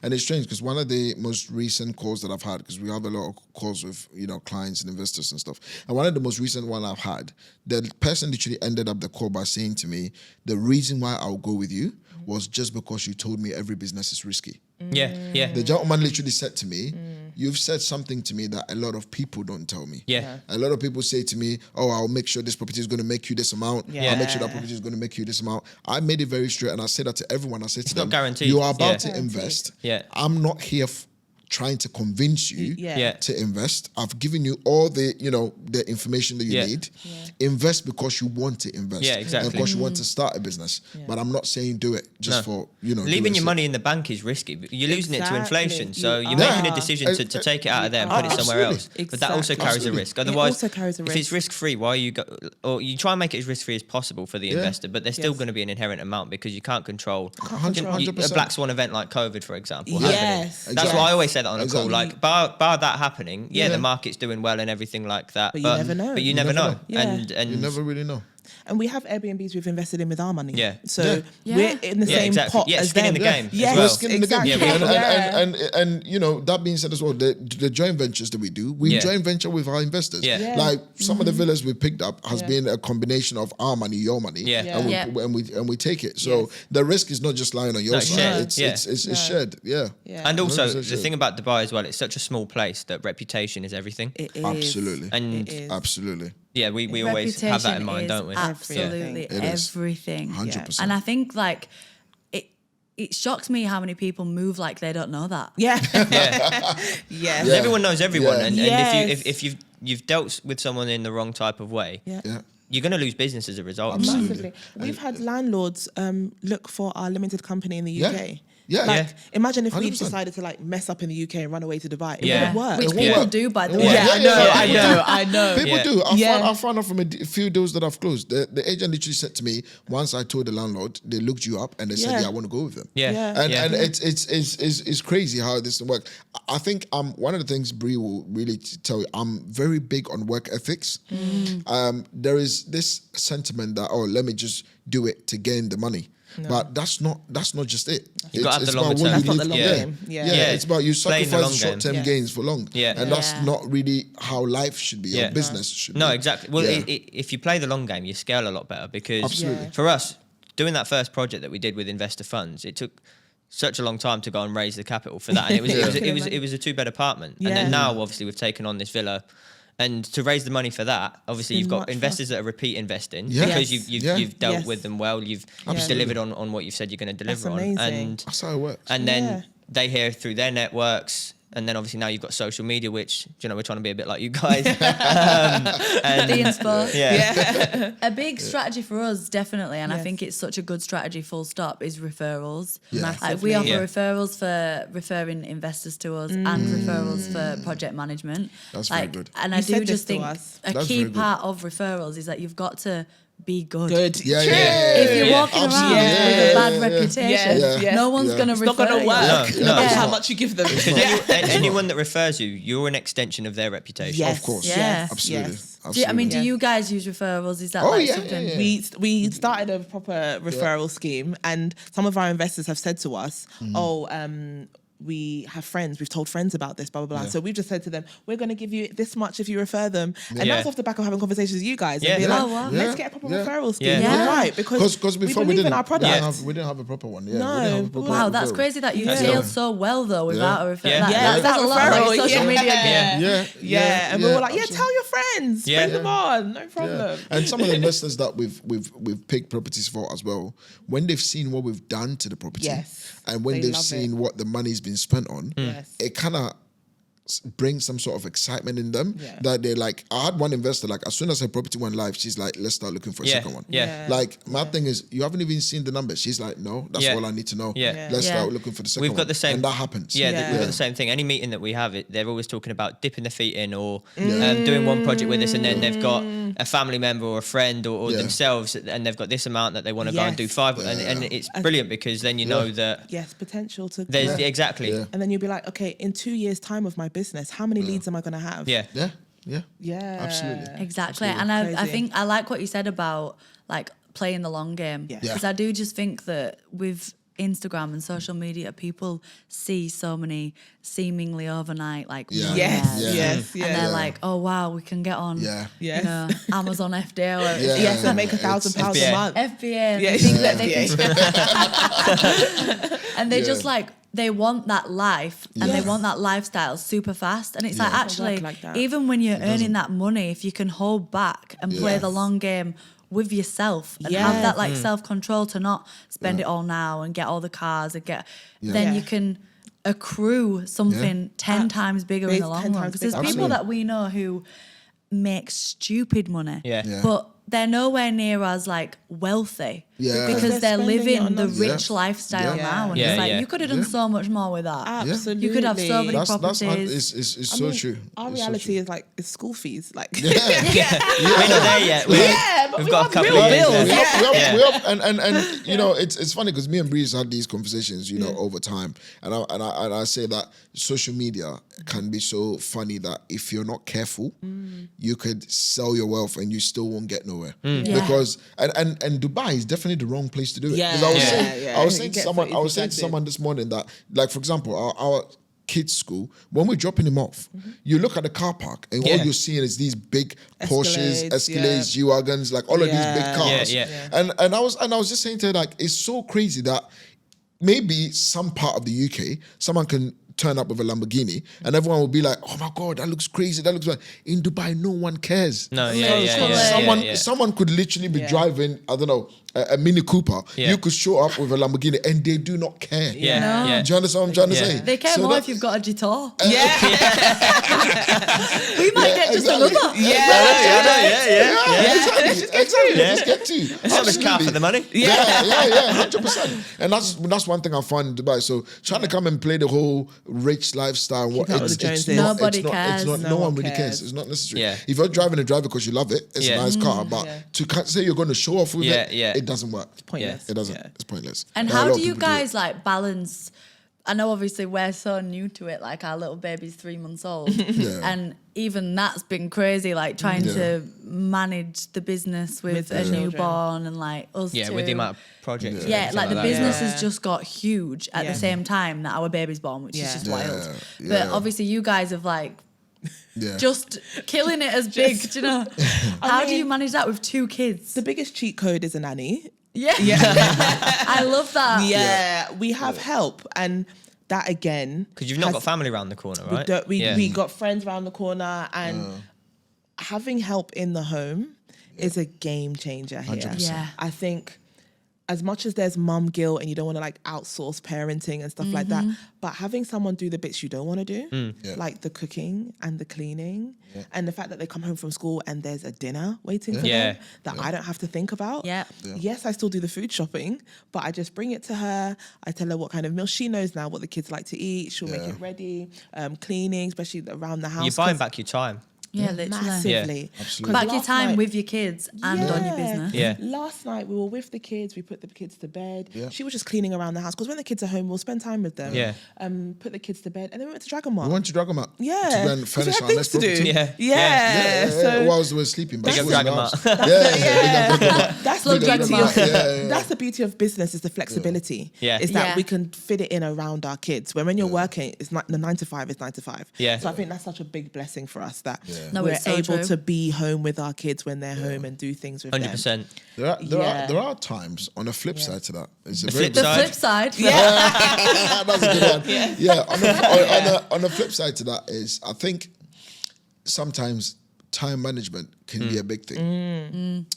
and it's strange because one of the most recent calls that I've had, because we have a lot of calls with clients and investors and stuff, and one of the most recent one I've had, the person literally ended up the call by saying to me, the reason why I'll go with you was just because you told me every business is risky. yeah. The gentleman literally said to me, you've said something to me that a lot of people don't tell me. Yeah. A lot of people say to me, oh, I'll make sure this property is going to make you this amount. Yeah. I'll make sure that property is going to make you this amount. I made it very straight and I said that to everyone. I said to them, not guaranteed. you are about Yeah. to invest. Yeah. I'm not here trying to convince you Yeah. to invest. I've given you all the, the information that you need. Invest because you want to invest. Yeah, exactly. And because you want to start a business. But I'm not saying do it just for, Leaving your money in the bank is risky. You're losing it to inflation. So you're making a decision to take it out of there and put it somewhere else. But that also carries a risk. Otherwise, if it's risk-free, why you or you try and make it as risk-free as possible for the investor, but there's still going to be an inherent amount because you can't control 100%. a black swan event like COVID, for example. Yes. That's why I always say that on a call. Like, bar that happening, the market's doing well and everything like that. But you never know. But you never know. Yeah. And You never really know. And we have Airbnbs we've invested in with our money. Yeah. So we're in the same exactly. pot as skin them. in the game Yes, as well. Skin in the game. exactly. And that being said as well, the joint ventures that we do, we joint venture with our investors. Yeah. Like some of the villas we picked up has been a combination of our money, your money, and we take it. So the risk is not just lying on your side. shared. It's shared. Yeah. And also, 100% the shared. thing about Dubai as well, it's such a small place that reputation is everything. It is. Absolutely. And It is. Absolutely. yeah, we always have that in Reputation mind, is don't we? Absolutely It is. everything. 100%. And I think like it shocks me how many people move like they don't know that. Yeah. Yeah. Yes. Everyone knows everyone, Yeah. and Yes. if you've dealt with someone in the wrong type of way, Yeah. Yeah. you're going to lose business as a result. Absolutely. Massively. We've had landlords look for our limited company in the Yeah. UK. Yeah. Like, imagine if we 100%. decided to like mess up in the UK and run away to Dubai. It Yeah. wouldn't work. Which won't people work. do, by the Yeah. way. Yeah. I know. People Yeah. do. Yeah. I found out from a few deals that I've closed. The agent literally said to me, once I told the landlord, they looked you up and they said, Yeah. yeah, I want to go with them. Yeah. Yeah. And it's crazy how this works. I think one of the things Bri will really tell you, I'm very big on work ethics. There is this sentiment that, let me just do it to gain the money. No. But that's not just it. You've got to have the about longer what term. you That's not live- the long yeah. game. Yeah. Yeah, it's about you Playing the long sacrifice game. short-term Yes. gains for long. Yeah. And that's Yeah. not really how life should be, Yeah. or business should No, be. exactly. Well, Yeah. if you play the long game, you scale a lot better because Absolutely. for us, doing that first project that we did with investor funds, it took such a long time to go and raise the capital for that, and it was a 2-bed apartment, and Yeah. then now obviously we've taken on this villa. And to raise the money for that, obviously you've been got much investors that are repeat investing Yeah. because Yes. you've dealt Yes. with them well, you've delivered on what you've said you're going to deliver on, amazing. and That's how it works. then Yeah. they hear through their networks, and then obviously now you've got social media, which we're trying to be a bit like you guys. And The inspo. yeah. A big strategy for us, definitely, and I Yes. think it's such a good strategy, full stop, is referrals. Yeah. Like we offer Massively. Yeah. referrals for referring investors to us and referrals for project management. That's very like, good. And You I said do this just to think us. a That's key very good. part of referrals is that you've got to be good. Good. Yeah, True. If you're Yeah. walking around Absolutely. with Yeah, a bad yeah, yeah. reputation, Yes, yes. no one's Yeah. going to It's refer not going to you. work. No, No no, matter it's how not. much you give them. Anyone that refers you, you're an extension of their reputation. Yes. Of course. Yeah. Absolutely. Yes. Absolutely. Do you guys use referrals? Is that Oh, like yeah, something? yeah. We started a proper referral scheme, and some of our investors have said to us, we have friends, we've told friends about this, blah, blah, blah. Yeah. So we've just said to them, we're going to give you this much if you refer them. And Yeah. that's off the back of having conversations with you guys. Yeah. And being Yeah. like, Oh, wow. let's Yeah. get a proper Yeah. referral scheme. Yeah. You're Yeah. right, because Because before we we believe didn't in our product. we didn't have a proper one. Yeah, No, we didn't have a proper Wow, that's referral. crazy that you Yeah. scaled so well though without a referral. Yeah. That, Yeah. that says a lot Referral, about social yeah. media game. Yeah, Yeah, and we were like, yeah, absolutely. tell your friends, Yeah. bring them on, no problem. Yeah. And some of the investors that we've picked properties for as well, when they've seen what we've done to the property, Yes. and when They they've love seen it. what the money's been spent on, Yes. it kind of brings some sort of excitement in them Yeah. that they're like, I had one investor, like as soon as her property went live, she's like, let's start looking for a Yeah. second one. Yeah. Like my thing is, you haven't even seen the numbers. She's like, no, that's Yeah. all I need to know. Yeah. Yeah. Let's Yeah. start looking for the second We've one. got the same, and that happens. Yeah, Yeah. we've got the same thing. Any meeting that we have, they're always talking about dipping their feet in or doing one project with us, and then they've got a family member or a friend or Yeah. themselves, and they've got this amount that they want to go and do Yes. 5, and it's brilliant because then you know that Yes, potential to there's grow. exactly, Yeah. And then you'll be like, okay, in 2 years' time of my business, how many leads am I going to have? yeah. Yeah. Yeah. Absolutely. Exactly. Absolutely. And I Crazy. think I like what you said about like playing the long game. Yeah. Because I do just think that with Instagram and social media, people see so many seemingly overnight like Yeah. Yes, millionaires. Yeah. yes, yes. And they're Yeah. like, oh wow, we can get on Yeah. Yes. you know, Amazon FBA or Yeah. Yes, and make £1,000 a FBA. month. FBA. And Yeah, they think that they FBA. and they Yeah. just like they want that life and they Yeah. want that lifestyle super fast. And it's like Yeah. It doesn't actually, work like that. even when you're earning that money, if you can hold back and play Yes. the long game with yourself and have that Yes. like self control to not spend it all now and get all the cars and get, Yeah. then Yeah. you can accrue something 10 times bigger in the long run. Because there's people that we know who make stupid money, but they're nowhere near as like wealthy because they're living the rich lifestyle now, and it's like you could have done so much more with that. Absolutely, you could have so many properties. It's so true. Our reality is like it's school fees, like we're not there yet. We've got a couple of bills. We have, and you know, it's funny because me and Breeze had these conversations, you know, over time, and I say that social media can be so funny that if you're not careful, you could sell your wealth and you still won't get nowhere because and Dubai is definitely the wrong place to do it. Because I was saying to someone this morning that, like, for example, our kids' school, when we're dropping them off, you look at the car park and all you're seeing is these big Porsches, Escalades, G-Wagons, like all of these big cars. And I was just saying to her, like, it's so crazy that maybe some part of the UK, someone can turn up with a Lamborghini and everyone will be like, oh my God, that looks crazy, that looks right. In Dubai, no one cares. Someone could literally be driving, I don't know, a Mini Cooper. You could show up with a Lamborghini and they do not care. Do you understand what I'm trying to say? They care more if you've got a guitar. We might get just another. Exactly. Just get two. So much car for the money. 100%. And that's one thing I find in Dubai. So trying to come and play the whole rich lifestyle, nobody cares. No one really cares. It's not necessary. If you're driving a driver because you love it, it's a nice car. But to say you're going to show off with it doesn't work. It's pointless. It doesn't. It's pointless. And how do you guys like balance? I know obviously we're so new to it, like our little baby's 3 months old. And even that's been crazy, like trying to manage the business with a newborn and like us too. With the amount of projects. Like the business has just got huge at the same time that our baby's born, which is just wild. But obviously you guys have like just killing it as big, do you know? How do you manage that with 2 kids? The biggest cheat code is a nanny. I love that. We have help, and that again, because you've not got family around the corner, right? We got friends around the corner, and having help in the home is a game changer here. 100%. I think as much as there's mum guilt and you don't want to like outsource parenting and stuff like that, but having someone do the bits you don't want to do, like the cooking and the cleaning, and the fact that they come home from school and there's a dinner waiting for them that I don't have to think about. Yes, I still do the food shopping, but I just bring it to her. I tell her what kind of meal. She knows now what the kids like to eat. She'll make it ready. Cleaning, especially around the house. You're buying back your time. Literally. Massively. Absolutely. Back your time with your kids and on your business. Last night we were with the kids. We put the kids to bed. She was just cleaning around the house because when the kids are home, we'll spend time with them. Put the kids to bed, and then we went to Dragon Mart. We went to Dragon Mart. To go and finish our next to do. property. So whilst we were sleeping, but Big up Dragon Mart. That's the beauty of business, is the flexibility. Is that we can fit it in around our kids. When you're working, it's not the 9 to 5 is 9 to 5. So I think that's such a big blessing for us that we're able to be home with our kids when they're home and do things with 100%. them. There are times on the flip side to that. It's The flip side. That's a good one. On the flip side to that is, I think sometimes time management can be a big thing.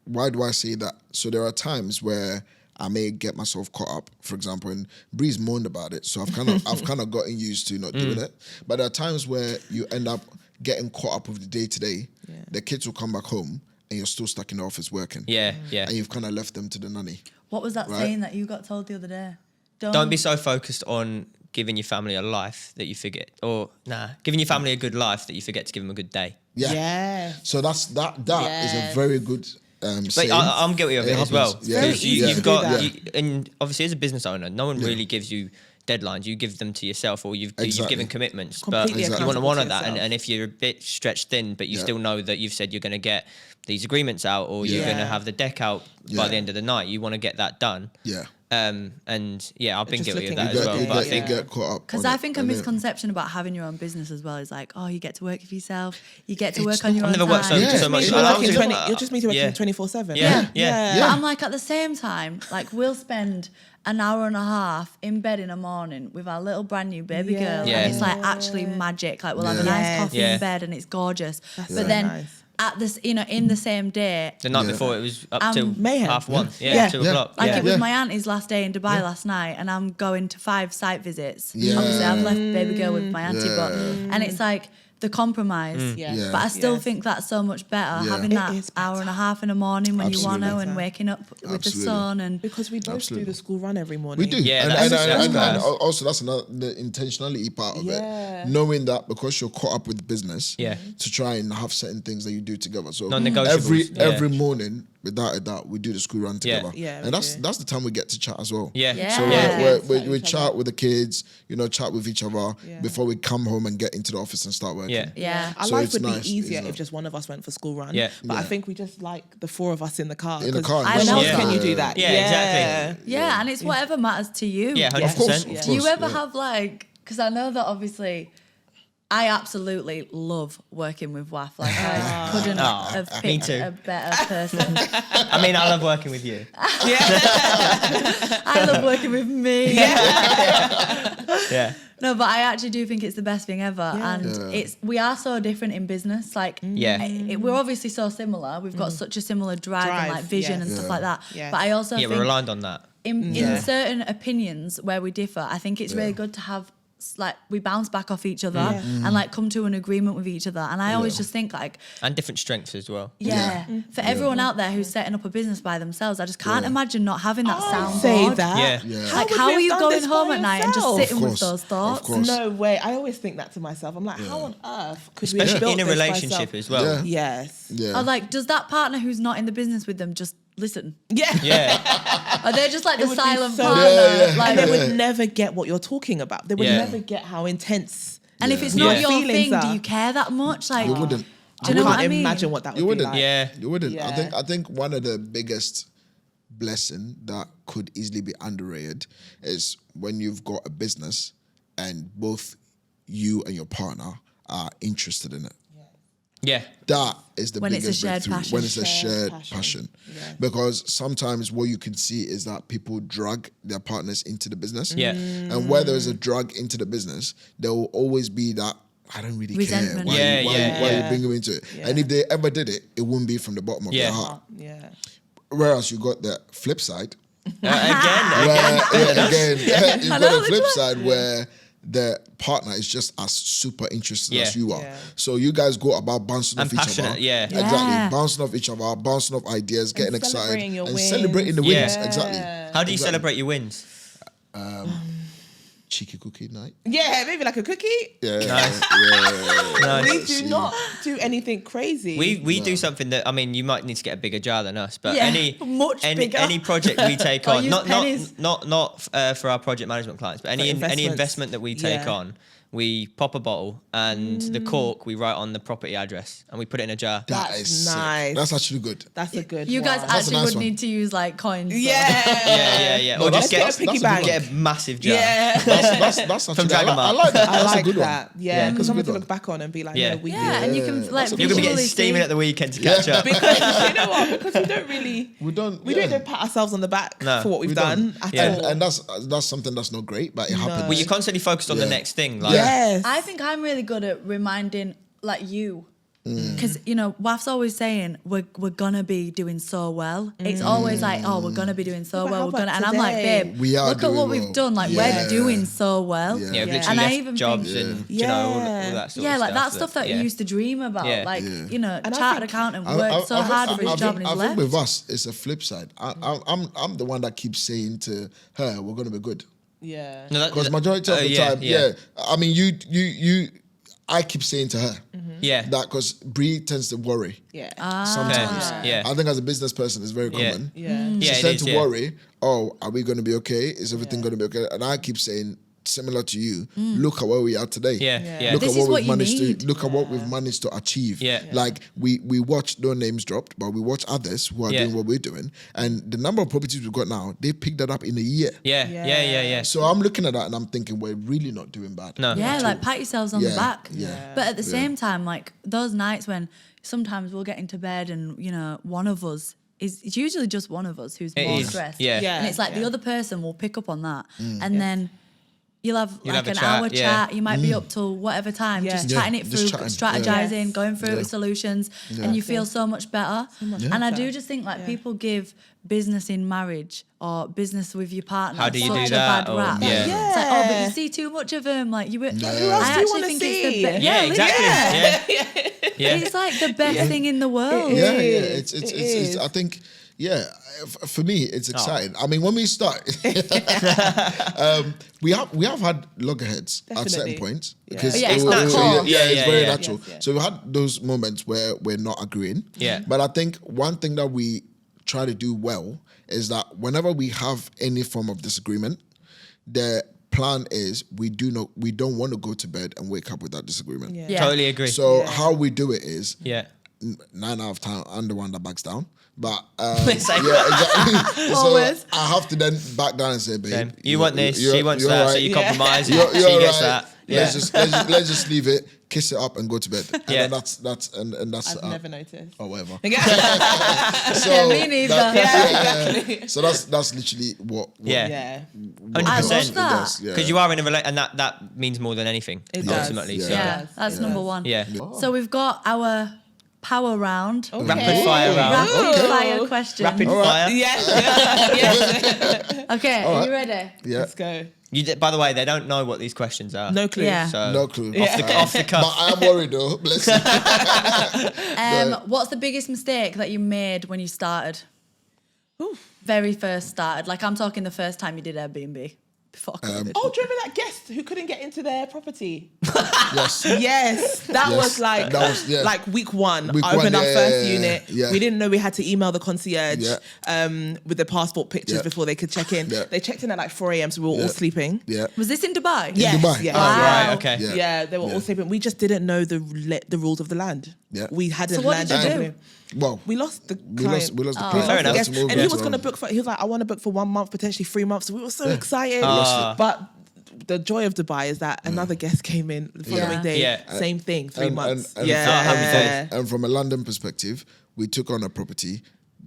Why do I say that? So there are times where I may get myself caught up, for example, and Bree's moaned about it, so I've kind of gotten used to not doing it. But there are times where you end up getting caught up with the day-to-day. The kids will come back home and you're still stuck in the office working. And you've kind of left them to the nanny. What was that saying that you got told the other day? Don't be so focused on giving your family a life that you forget, giving your family a good life that you forget to give them a good day. So that is a very good but I'm guilty of it as well. Because you've got, and obviously as a business owner, no one really gives you deadlines. You give them to yourself, or you've given commitments. Completely but you want to honour that. yourself. And if you're a bit stretched thin, but you still know that you've said you're going to get these agreements out, or you're going to have the deck out by the end of the night, you want to get that done. And I've been guilty of that as well. But I think get caught up. Because I think a misconception about having your own business as well is like, you get to work for yourself, you get to work on your own time. I've never worked so much. You're just meant to work 24/7. But I'm like, at the same time, like we'll spend an hour and a half in bed in the morning with our little brand new baby girl, and it's like actually magic. Like we'll have a nice coffee in bed, and it's gorgeous. But then at this, in the same day. The night before it was up till mayhem. 1:30. Yeah, 2 o'clock. Like it was my auntie's last day in Dubai last night, and I'm going to 5 site visits. Yeah. Obviously, I've left baby girl with my auntie, and it's like the compromise. But I still think that's so much better having that hour and a half in the morning when you want to, and waking up with the sun, and because we both do the school run every morning. We do, and also that's another the intentionality part of it. Knowing that because you're caught up with business, to try and have certain things that you do together. So every morning, without a doubt, we do the school run together. And that's the time we get to chat as well. So we chat with the kids, chat with each other before we come home and get into the office and start working. Our life would be easier if just one of us went for school run. But I think we just like the 4 of us in the car. In the car. When else can you do that? Exactly. and it's whatever matters to you. 100%. Of course. Do you ever have because I know that obviously I absolutely love working with WAF. Like I couldn't have picked a better person. I mean, I love working with you. I love working with me. No, but I actually do think it's the best thing ever, and we are so different in business. Like, we're obviously so similar. We've got such a similar drive and vision and stuff like that. But I also think we're aligned on that. In certain opinions where we differ, I think it's really good to have we bounce back off each other and come to an agreement with each other. And I always just think and different strengths as well. For everyone out there who's setting up a business by themselves, I just can't imagine not having that soundboard. Say that. How are you going home at night and just sitting with those thoughts? No way. I always think that to myself. I'm like, how on earth could we especially build in a this relationship as well? Yes. Or does that partner who's not in the business with them just listen? Are they just the silent partner? And they would never get what you're talking about. They would never get how intense. And if it's not your thing, do you care that much? You wouldn't. Do you know what I mean? Imagine what that would be like. You wouldn't. I think one of the biggest blessing that could easily be underrated is when you've got a business and both you and your partner are interested in it. That is the biggest breakthrough. When it's a shared passion. Because sometimes what you can see is that people drag their partners into the business. And where there is a drag into the business, there will always be that, I don't really resentment. care. Why you bring them into it? And if they ever did it, it wouldn't be from the bottom of their heart. Whereas you got the flip side. Again, you've got the flip side where the partner is just as super interested as you are. So you guys go about bouncing off each other. Exactly. Bouncing off each other, bouncing off ideas, getting excited, and celebrating the wins. Exactly. How do you celebrate your wins? Cheeky cookie night. Maybe like a cookie. Nice. We do not do anything crazy. We do something that, I mean, you might need to get a bigger jar than us, but any project we take on, not for our project management clients, but any investment that we take on, we pop a bottle and the cork we write on the property address and we put it in a jar. That's nice. Sick. That's actually good. That's a good You guys actually would need to use coins. Or just get a piggy bank. Get a massive jar. That's from Dragon I like that. I like that. Yeah, because something to look back on and be like, and you can you're gonna be getting steaming at the weekend to catch up. Because you know what? Because we don't pat ourselves on the back for what we've done at all. And that's something that's not great, but it happens. Well, you're constantly focused on the next thing. Yes. I think I'm really good at reminding you. Because, WAF's always saying, we're going to be doing so well. It's always we're going to be doing so well. And I'm like, babe, look at what we've done. We're doing so well. We've literally left jobs and, all that sort of stuff. That stuff that you used to dream about. Chartered accountant worked so hard for his job and he's left. I think with us, it's a flip side. I'm the one that keeps saying to her, we're going to be good. Yeah. Because majority of the time, I mean, I keep saying to her, that because Bri tends to worry. Sometimes. I think as a business person, it's very common. She tends to worry, are we going to be okay? Is everything going to be okay? And I keep saying, similar to you, look at where we are today. Look this at what we've managed to look at what we've managed to achieve. Like we watch, no names dropped, but we watch others who are doing what we're doing. And the number of properties we've got now, they picked that up in a year. So I'm looking at that and I'm thinking we're really not doing bad. No. Pat yourselves on the back. But at the same time, those nights when sometimes we'll get into bed and one of us it's usually just one of us who's more stressed. And it's the other person will pick up on that. And then You'll have an hour chat. You might be up till whatever time, just chatting it through, strategizing, going through solutions, and you feel so much better. And I do just think people give business in marriage or business with your partner such a bad rap. It's like, oh, but you see too much of them. Like who else do you want to see? Exactly. It's like the best thing in the world. It's I think. Yeah, for me, it's exciting. I mean, when we start, we have had loggerheads at certain points because it's natural. It's very natural. So we had those moments where we're not agreeing. Yeah. But I think one thing that we try to do well is that whenever we have any form of disagreement, the plan is we don't want to go to bed and wake up with that disagreement. Totally agree. So how we do it is 9 out of 10, I'm the one that backs down. But exactly. So I have to then back down and say, babe, you want this, she wants that, right. So you compromise. She gets that. Let's just leave it, kiss it up, and go to bed. And that's. I've never noticed. Or whatever. So me neither. Exactly. So that's literally what 100%. Because you are in a relationship, and that means more than anything. Ultimately. That's number one. So we've got our power round. Rapid fire round. Rapid fire question. Rapid fire. Yes. Okay, are you ready? Yeah. Let's go. By the way, they don't know what these questions are. No clue. Yeah. So no clue. Off the cuff. But I am worried though. Bless you. What's the biggest mistake that you made when you started? Very first started. Like I'm talking the first time you did Airbnb. Before COVID. Do you remember that guest who couldn't get into their property? Yes. That was like week one. I opened our first unit. We didn't know we had to email the concierge with the passport pictures before they could check in. They checked in at like 4 a.m. so we were all sleeping. Was this in Dubai? Yes. In Dubai. Yes. Right, okay. Yeah, they were all sleeping. We just didn't know the rules of the land. We hadn't So what did you do? Well, we lost the client. We lost the client. Fair enough. And he was going to book he was like, I want to book for 1 month, potentially 3 months. So we were so excited. But the joy of Dubai is that another guest came in the following day. Same thing, 3 months. And from a London perspective, we took on a property,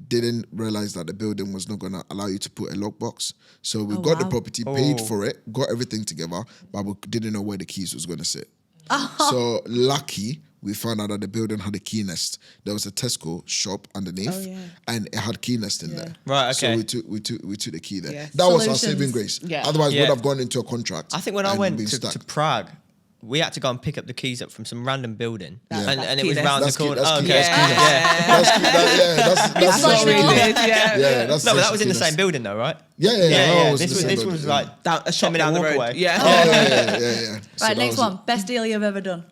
didn't realize that the building was not going to allow you to put a lockbox. So we got the property, paid for it, got everything together, but we didn't know where the keys was going to sit. So lucky, we found out that the building had a key nest. There was a Tesco shop underneath, and it had key nest in there. Right, okay. So we took the key there. That was our saving grace. Otherwise, we would have gone into a contract. I think when I went to Prague, we had to go and pick up the keys up from some random building, and it was round the corner. That's no, but that was in the same building though, right? Yeah. This was like a shot down the road. walkway. Right, next one. Best deal you've ever done.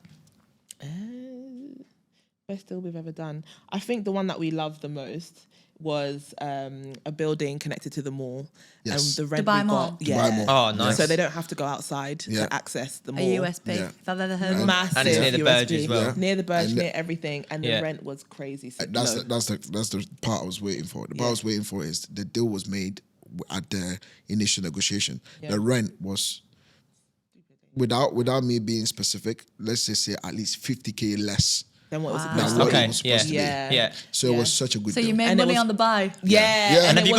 Best deal we've ever done. I think the one that we loved the most was a building connected to the mall. And the rent Dubai we Mall. got. Yeah. Oh, nice. So they don't have to go outside to access the mall. A USP, if I've ever heard of it. Massive. And it's near the USP. Burj as well. Near the Burj, near everything. And the rent was crazy. So that's the part I was waiting for. The part I was waiting for is the deal was made at the initial negotiation. The rent was, without me being specific, let's just say at least 50k less. Then what was It was supposed to be. So it was such a good deal. So you made money on the buy. And have you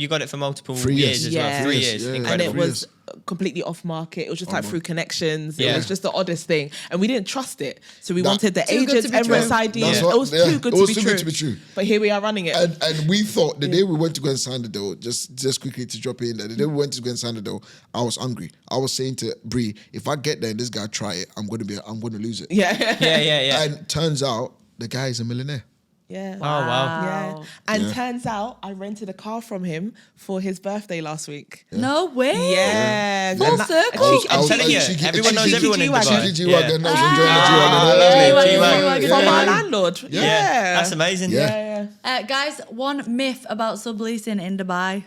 got it for multiple years as well? 3 years. Incredible. And it was completely off market. It was just like through connections. It was just the oddest thing. And we didn't trust it. So we wanted the agents, Emirates ID. It was too good to be true. But here we are running it. And we thought the day we went to go and sign the deal, just quickly to drop it in there, the day we went to go and sign the deal, I was hungry. I was saying to Bri, if I get there and this guy try it, I'm going to lose it. Yeah. And turns out the guy is a millionaire. Yeah. Oh, wow. Yeah. And turns out I rented a car from him for his birthday last week. No way. Yeah. Full circle. I'm telling you, everyone knows everyone in Dubai. G-Wagon. I was enjoying the G-Wagon. From our landlord. Yeah. That's amazing. Yeah. Guys, one myth about subleasing in Dubai.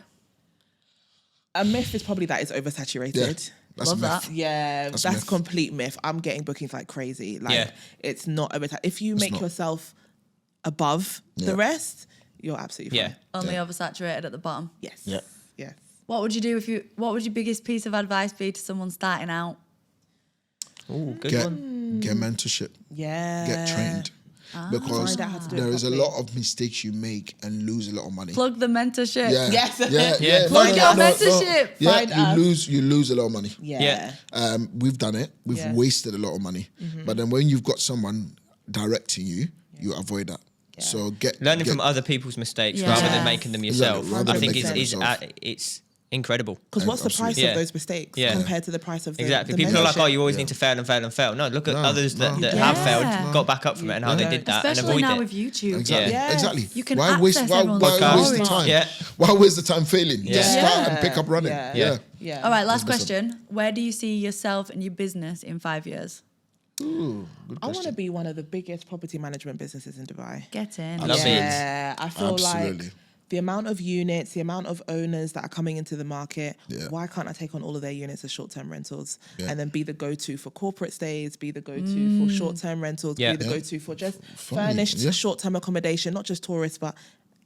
A myth is probably that it's oversaturated. That's Love that. Yeah, that's complete myth. I'm getting bookings like crazy. Like it's not oversaturated. If you make yourself above the rest, you're absolutely fine. Only oversaturated at the bottom. Yes. Yeah. Yes. What would you do what would your biggest piece of advice be to someone starting out? Ooh, good one. Get mentorship. Yeah. Get trained. because there is a lot of mistakes you make and lose a lot of money. Plug the mentorship. Yeah. Yes. Yeah. Plug your mentorship. Yeah, you lose a lot of money. Yeah. We've done it. We've wasted a lot of money. But then when you've got someone directing you, you avoid that. Yeah. So learning from other people's mistakes rather than making them yourself. I think it's incredible. Because what's the price of those mistakes compared to the price of the People are like, oh, you always need to fail and fail and fail. No, look at others that have failed, got back up from it, and how they did that, especially and avoid now it. with YouTube. Exactly. You can why waste the time? Yeah. Why waste the time failing? Just start and pick up running. Yeah. All right, last question. Where do you see yourself and your business in 5 years? Ooh, I want to be one of the biggest property management businesses in Dubai. Get in. I love it. Yeah, I feel like the amount of units, the amount of owners that are coming into the market, why can't I take on all of their units as short-term rentals and then be the go-to for corporate stays, be the go-to for short-term rentals, be the go-to for just furnished short-term accommodation, not just tourists, but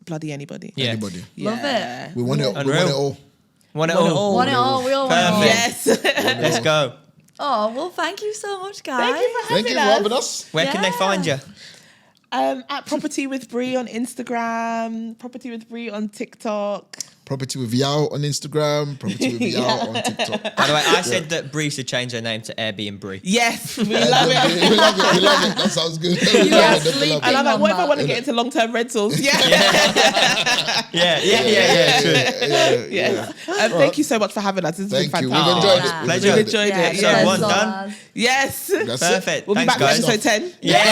bloody anybody. Yeah. Anybody. Love it. We want it. We want it all. Want it all. Want it all. We all want it all. Yes. Let's go. Oh, well, thank you so much, guys. Thank you for having us. Where can they find you? At Property with Bri on Instagram, Property with Bri on TikTok. Property with Yaw on Instagram, Property with Yaw on TikTok. By the way, I said that Bri should change her name to Airbnb. Yes, we love it. We love it. That sounds good. And I'm like, what if I want to get into long-term rentals? Yeah. Thank you so much for having us. This has been fantastic. We've enjoyed it. Pleasure. We've enjoyed it. So one done. Yes. That's perfect. We'll be Thanks, back for guys. episode 10. Yeah,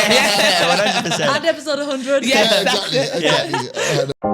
100%. And episode 100. Yes, exactly.